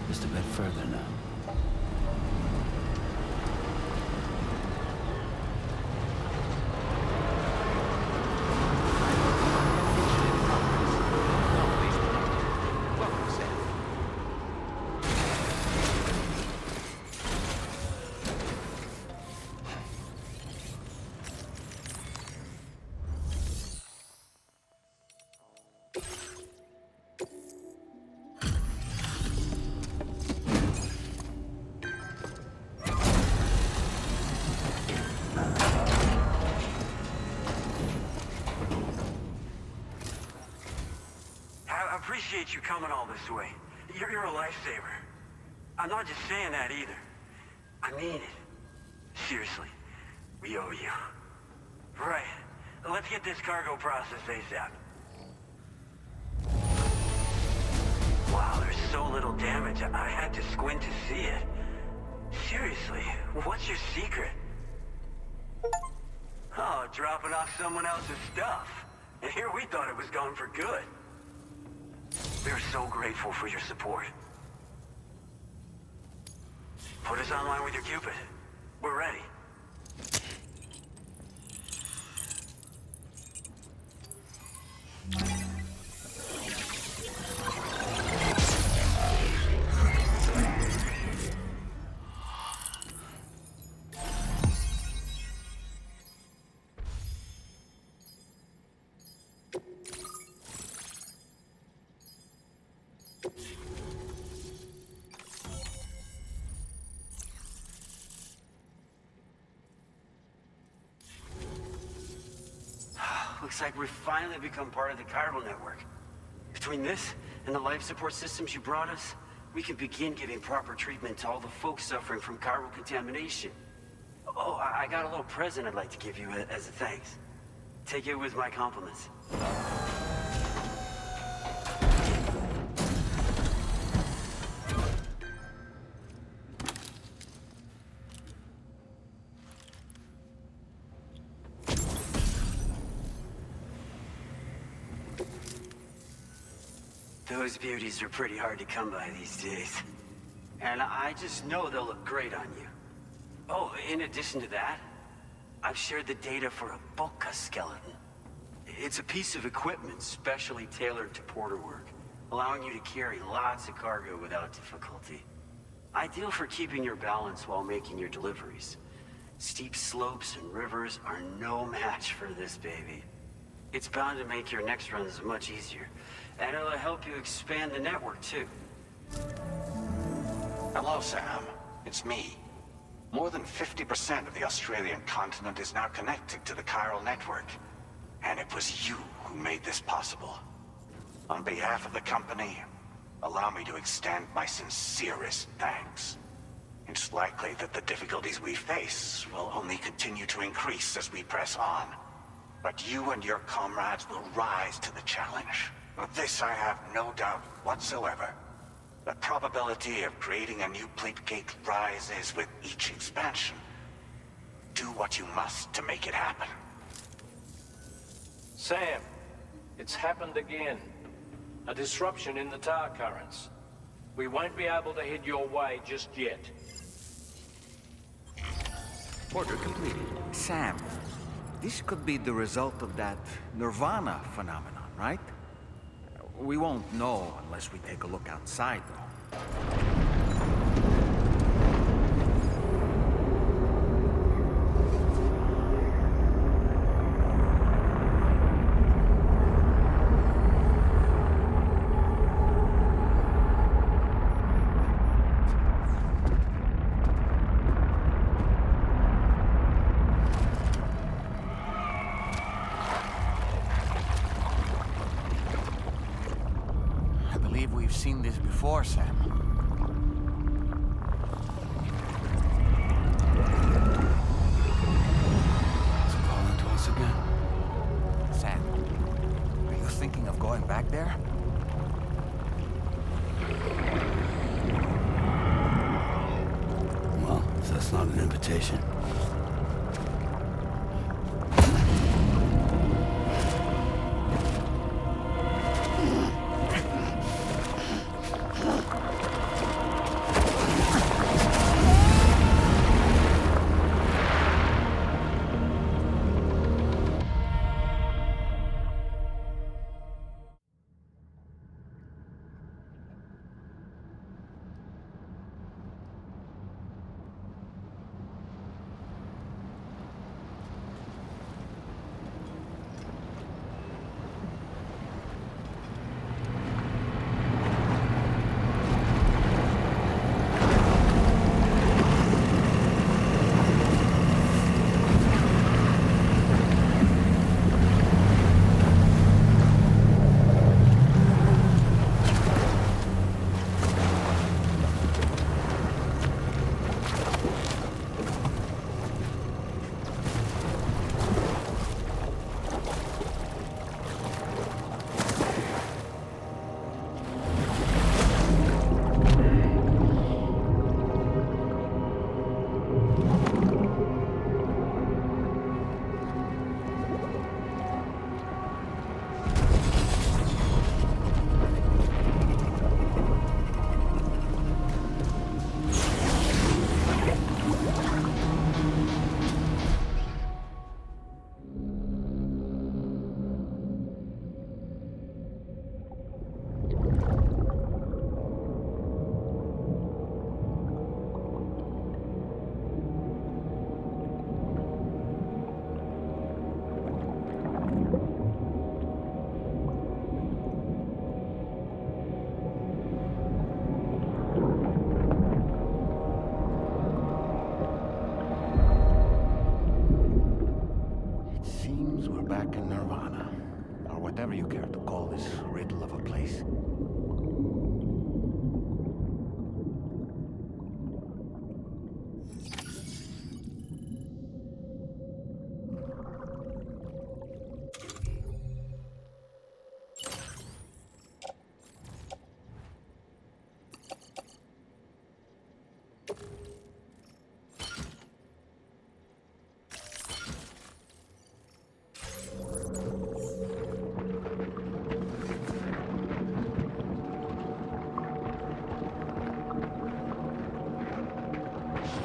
Just a bit further now. I appreciate you coming all this way. You're a lifesaver. I'm not just saying that either. I mean it. Seriously, we owe you. Right. Let's get this cargo processed ASAP. Wow, there's so little damage, I had to squint to see it. Seriously, what's your secret? Oh, dropping off someone else's stuff. And here we thought it was gone for good. We're so grateful for your support. Put us online with your Cupid. We're ready. Looks like we've finally become part of the chiral network. Between this and the life support systems you brought us, we can begin giving proper treatment to all the folks suffering from chiral contamination. Oh, I got a little present I'd like to give you as a thanks. Take it with my compliments. Those beauties are pretty hard to come by these days. And I just know they'll look great on you. Oh, in addition to that, I've shared the data for a Bulka skeleton. It's a piece of equipment specially tailored to porter work, allowing you to carry lots of cargo without difficulty. Ideal for keeping your balance while making your deliveries. Steep slopes and rivers are no match for this baby. It's bound to make your next runs much easier. And it'll help you expand the network, too. Hello, Sam. It's me. More than 50% of the Australian continent is now connected to the chiral network. And it was you who made this possible. On behalf of the company, allow me to extend my sincerest thanks. It's likely that the difficulties we face will only continue to increase as we press on. But you and your comrades will rise to the challenge. Of this I have no doubt whatsoever. The probability of creating a new plate gate rises with each expansion. Do what you must to make it happen. Sam, it's happened again. A disruption in the tar currents. We won't be able to head your way just yet. Order completed. Sam, this could be the result of that Nirvana phenomenon, right? We won't know unless we take a look outside, though. We've seen this before, Sam. It's calling to us again. Sam, are you thinking of going back there? Well, if that's not an invitation.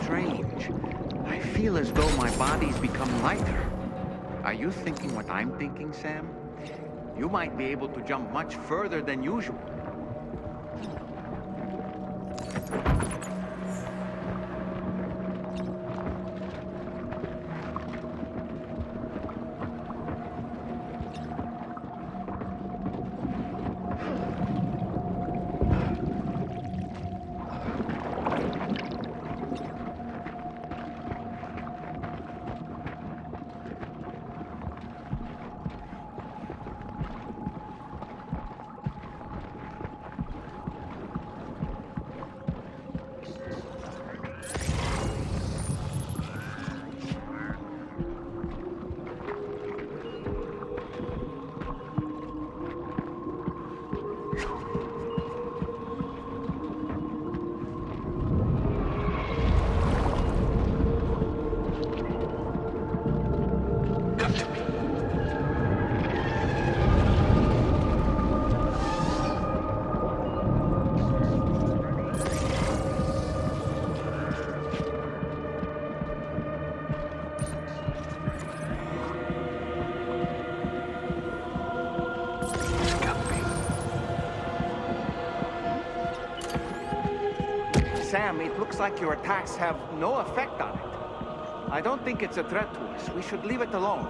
Strange. I feel as though my body's become lighter. Are you thinking what I'm thinking, Sam? You might be able to jump much further than usual. Sam, it looks like your attacks have no effect on it. I don't think it's a threat to us. We should leave it alone.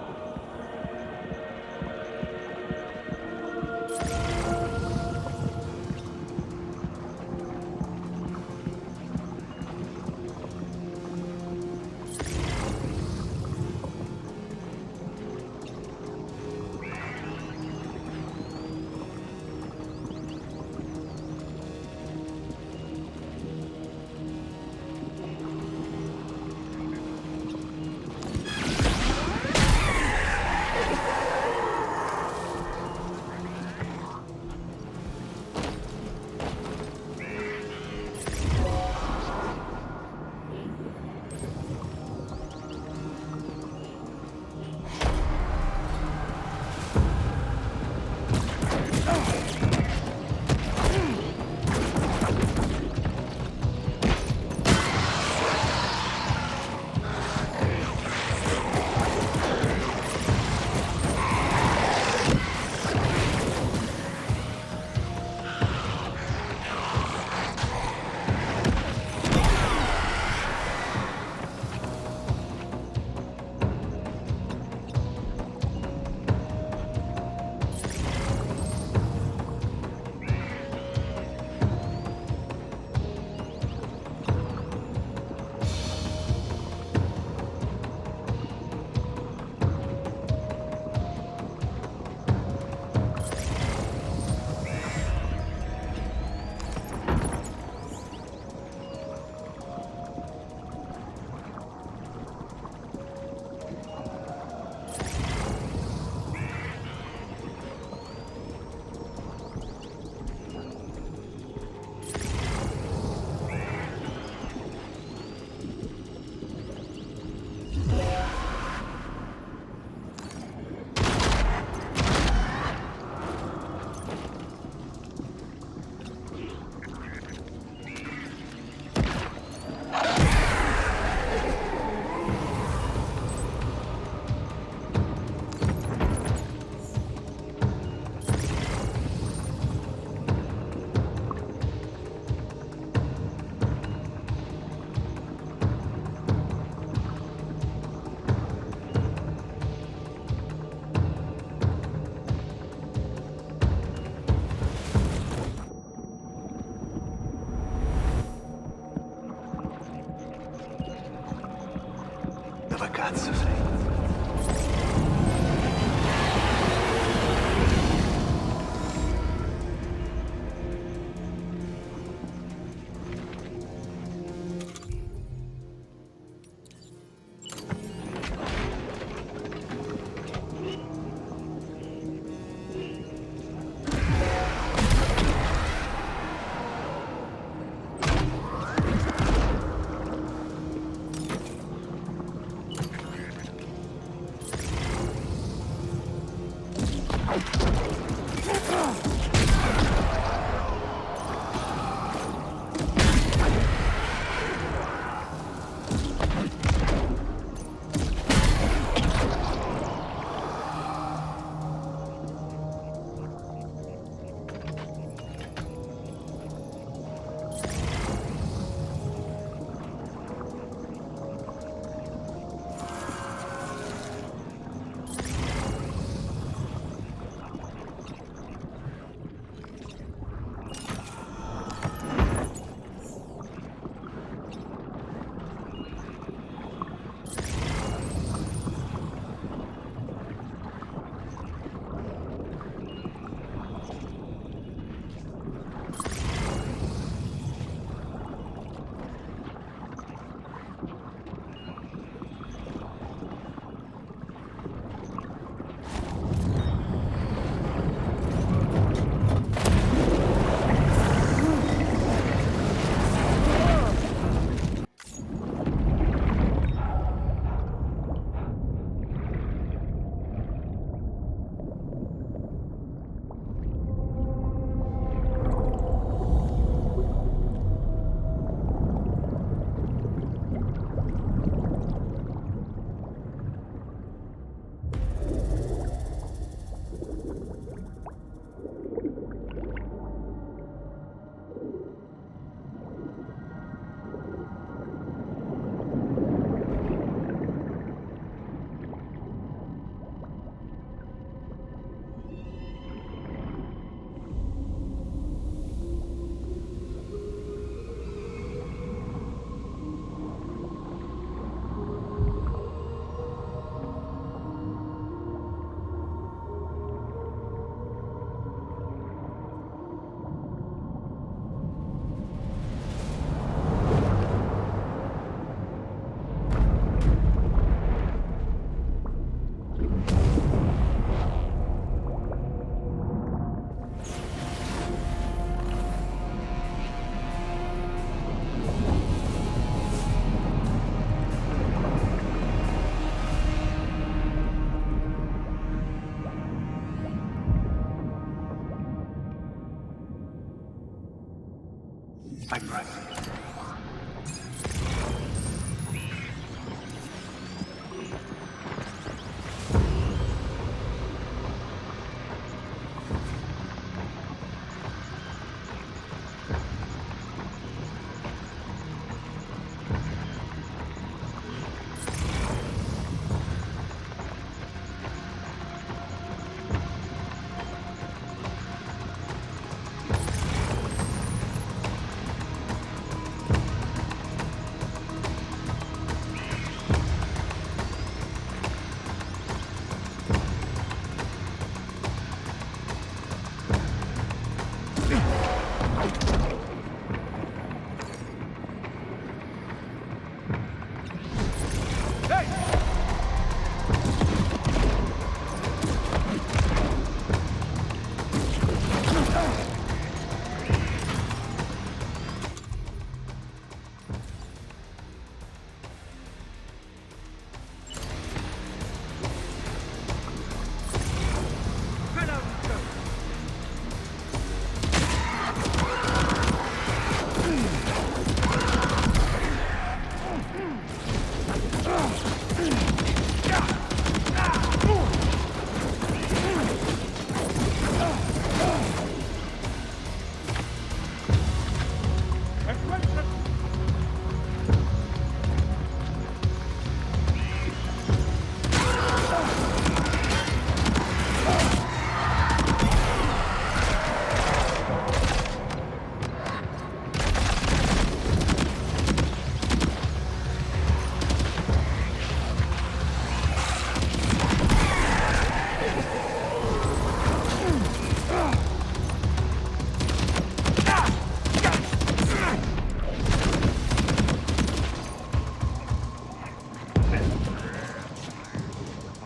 I'm ready.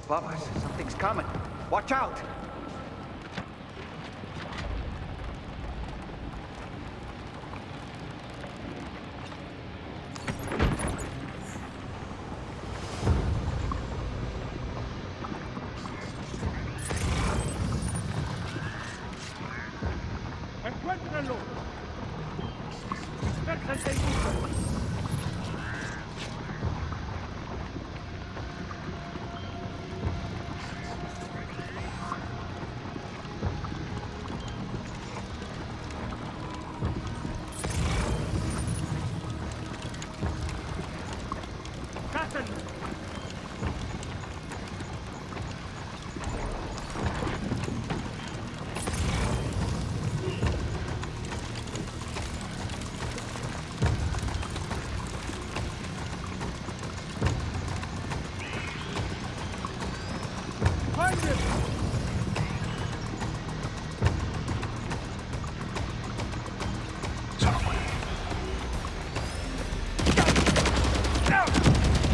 Above us, something's coming. Watch out! ¡Encuéntrenlo!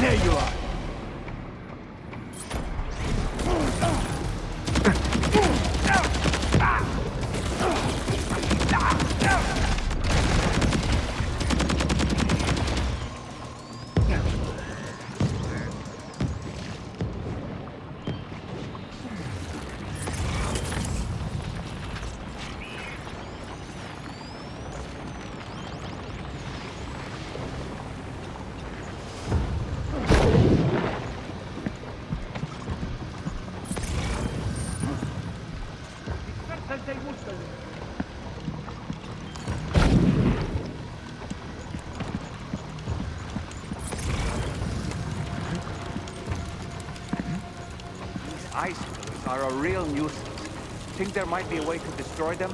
There you are. Ice pillars are a real nuisance. Think there might be a way to destroy them?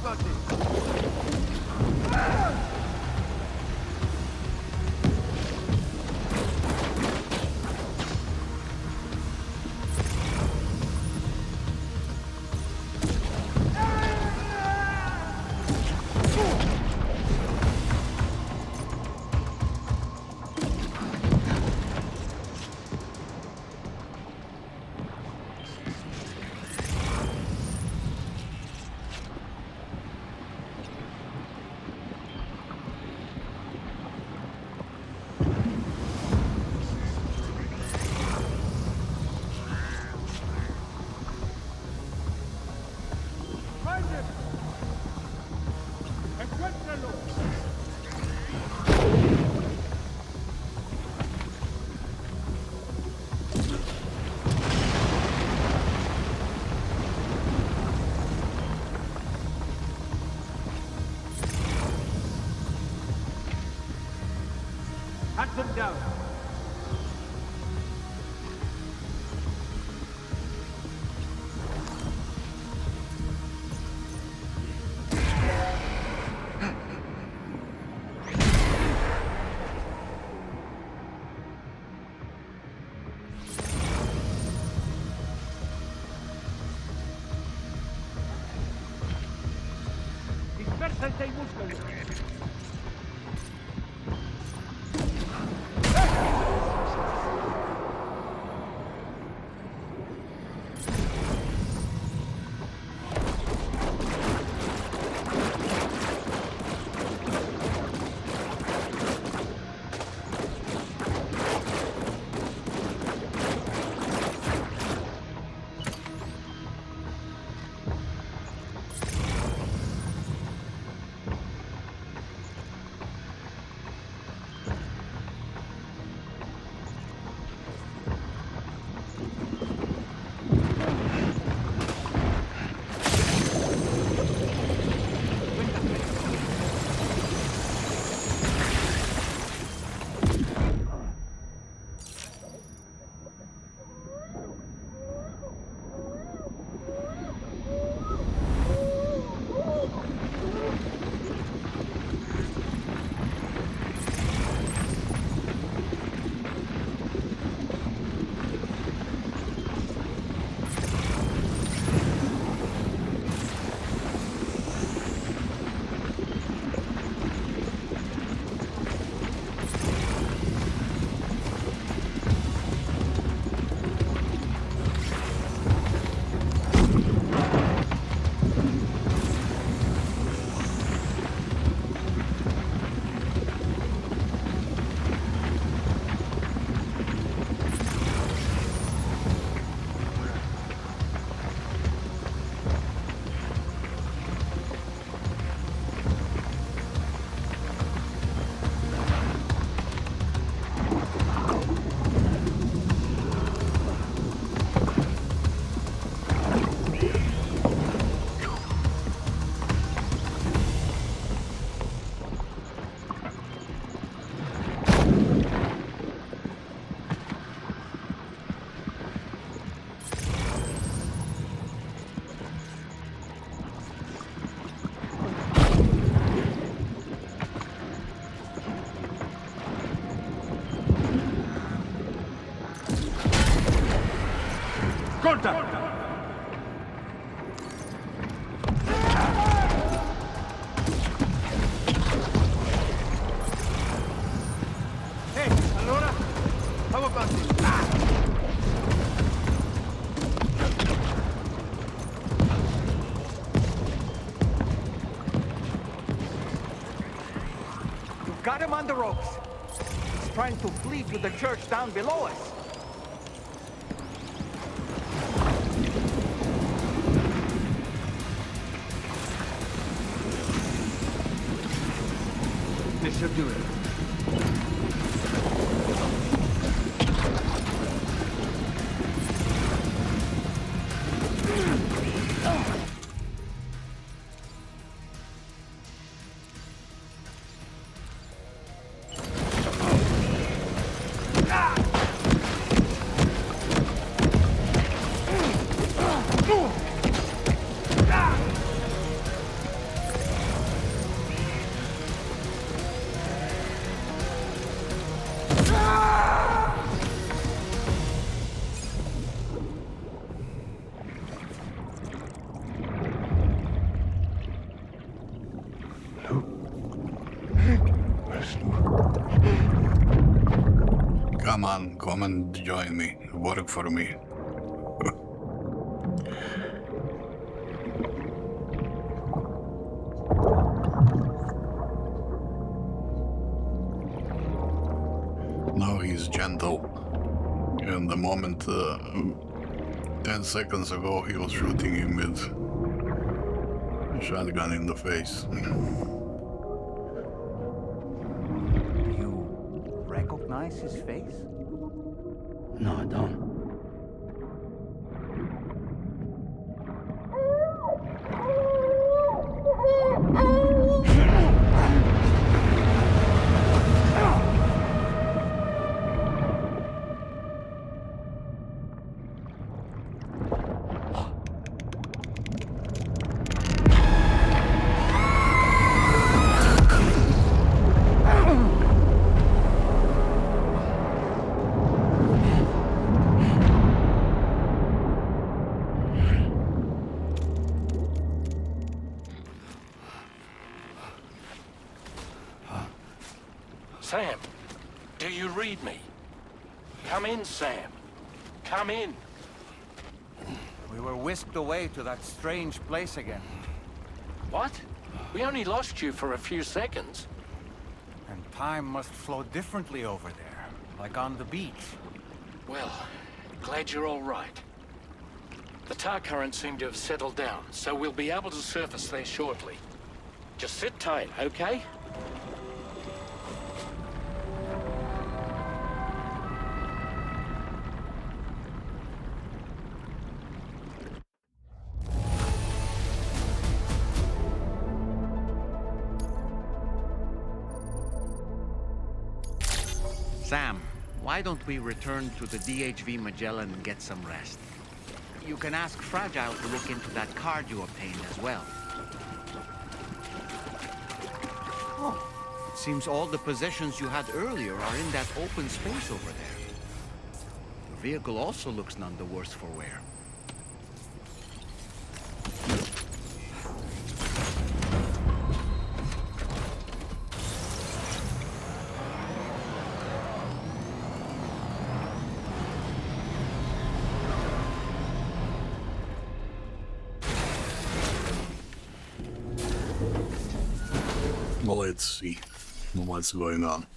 got this. Hunt them down. Dispersate y búscalo. Contact! Hey, allora? How about this? You've got him on the ropes. He's trying to flee to the church down below us. This should do it. man, come and join me. Work for me. Now he's gentle. And the moment 10 seconds ago he was shooting him with a shotgun in the face. You recognize his face? No, I don't. Sam, do you read me? Come in, Sam. Come in. We were whisked away to that strange place again. What? We only lost you for a few seconds. And time must flow differently over there, like on the beach. Well, glad you're all right. The tar currents seem to have settled down, so we'll be able to surface there shortly. Just sit tight, okay? Sam, why don't we return to the DHV Magellan and get some rest? You can ask Fragile to look into that card you obtained as well. Oh, it seems all the possessions you had earlier are in that open space over there. The vehicle also looks none the worse for wear. Well, let's see what's going on.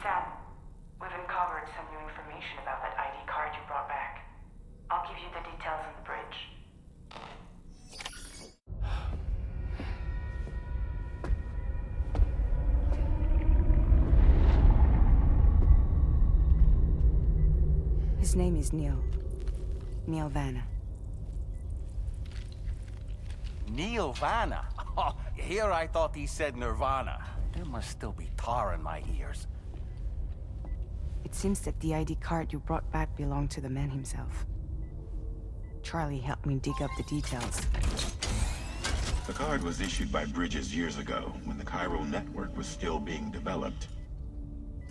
Sam, we've uncovered some new information about that ID card you brought back. I'll give you the details on the bridge. His name is Neil. Neil Vana. Neil Vana? Oh, here I thought he said Nirvana. There must still be tar in my ears. It seems that the ID card you brought back belonged to the man himself. Charlie helped me dig up the details. The card was issued by Bridges years ago, when the chiral network was still being developed.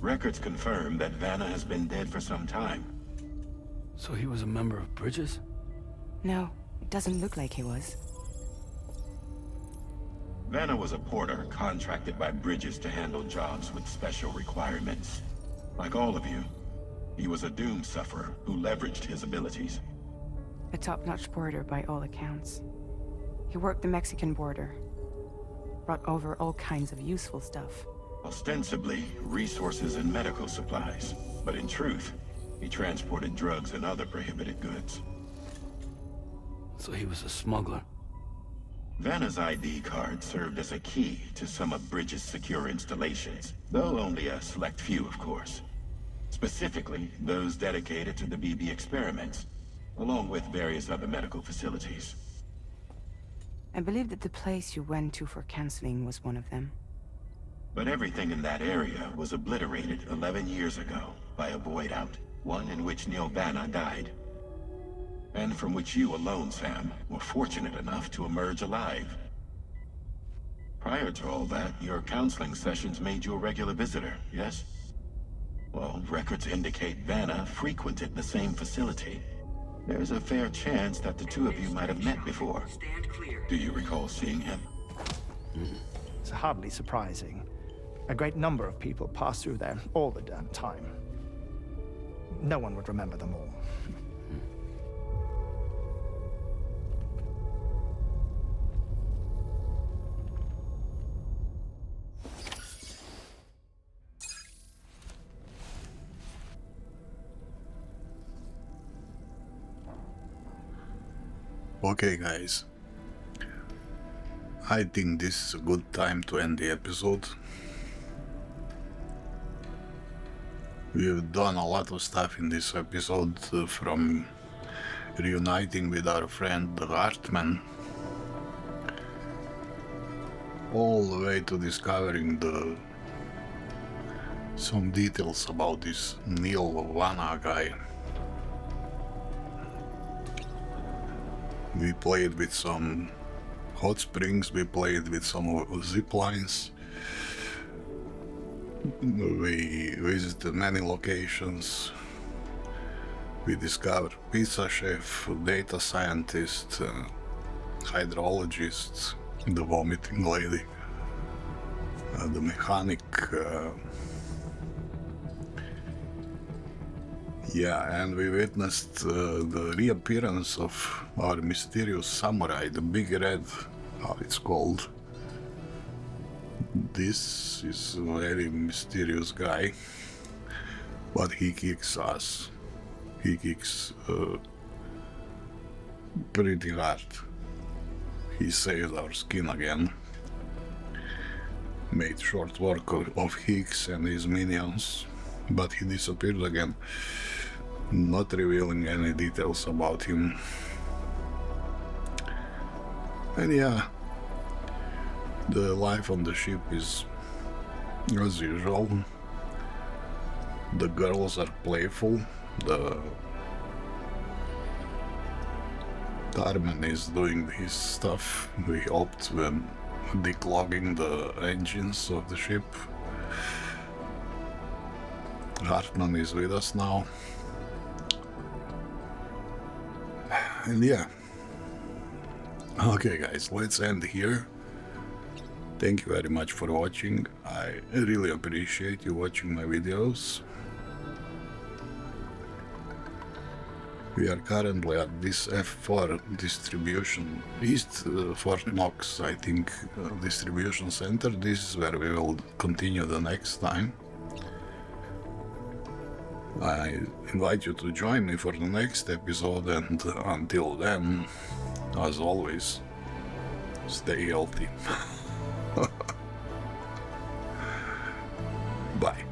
Records confirm that Vana has been dead for some time. So he was a member of Bridges? No, it doesn't look like he was. Vana was a porter contracted by Bridges to handle jobs with special requirements. Like all of you, he was a doom sufferer who leveraged his abilities. A top-notch porter by all accounts. He worked the Mexican border. Brought over all kinds of useful stuff. Ostensibly, resources and medical supplies. But in truth, he transported drugs and other prohibited goods. So he was a smuggler. Vana's ID card served as a key to some of Bridges' secure installations, though only a select few, of course. Specifically, those dedicated to the BB experiments, along with various other medical facilities. I believe that the place you went to for counseling was one of them. But everything in that area was obliterated 11 years ago by a void out, one in which Neil Vana died. And from which you alone, Sam, were fortunate enough to emerge alive. Prior to all that, your counseling sessions made you a regular visitor, yes? Well, records indicate Vana frequented the same facility. There's a fair chance that the two of you might have met before. Do you recall seeing him? It's hardly surprising. A great number of people pass through there all the damn time. No one would remember them all. Okay, guys. I think this is a good time to end the episode. We've done a lot of stuff in this episode, from reuniting with our friend Heartman, all the way to discovering some details about this Neil Vana guy. We played with some hot springs, we played with some zip lines, we visited many locations, we discovered pizza chef, data scientist, hydrologist, the vomiting lady, the mechanic, yeah, and we witnessed the reappearance of our mysterious samurai, the Big Red, how it's called. This is a very mysterious guy, but he kicks ass. He kicks pretty hard. He saved our skin again. Made short work of Higgs and his minions, but he disappeared again, not revealing any details about him. And yeah, the life on the ship is as usual. The girls are playful, the Dolman is doing his stuff. We helped when declogging the engines of the ship. Heartman is with us now. And yeah. Okay guys, let's end here. Thank you very much for watching. I really appreciate you watching my videos. We are currently at this F4 distribution, East Fort Knox, I think, distribution center. This is where we will continue the next time. I invite you to join me for the next episode, and until then, as always, stay healthy. Bye.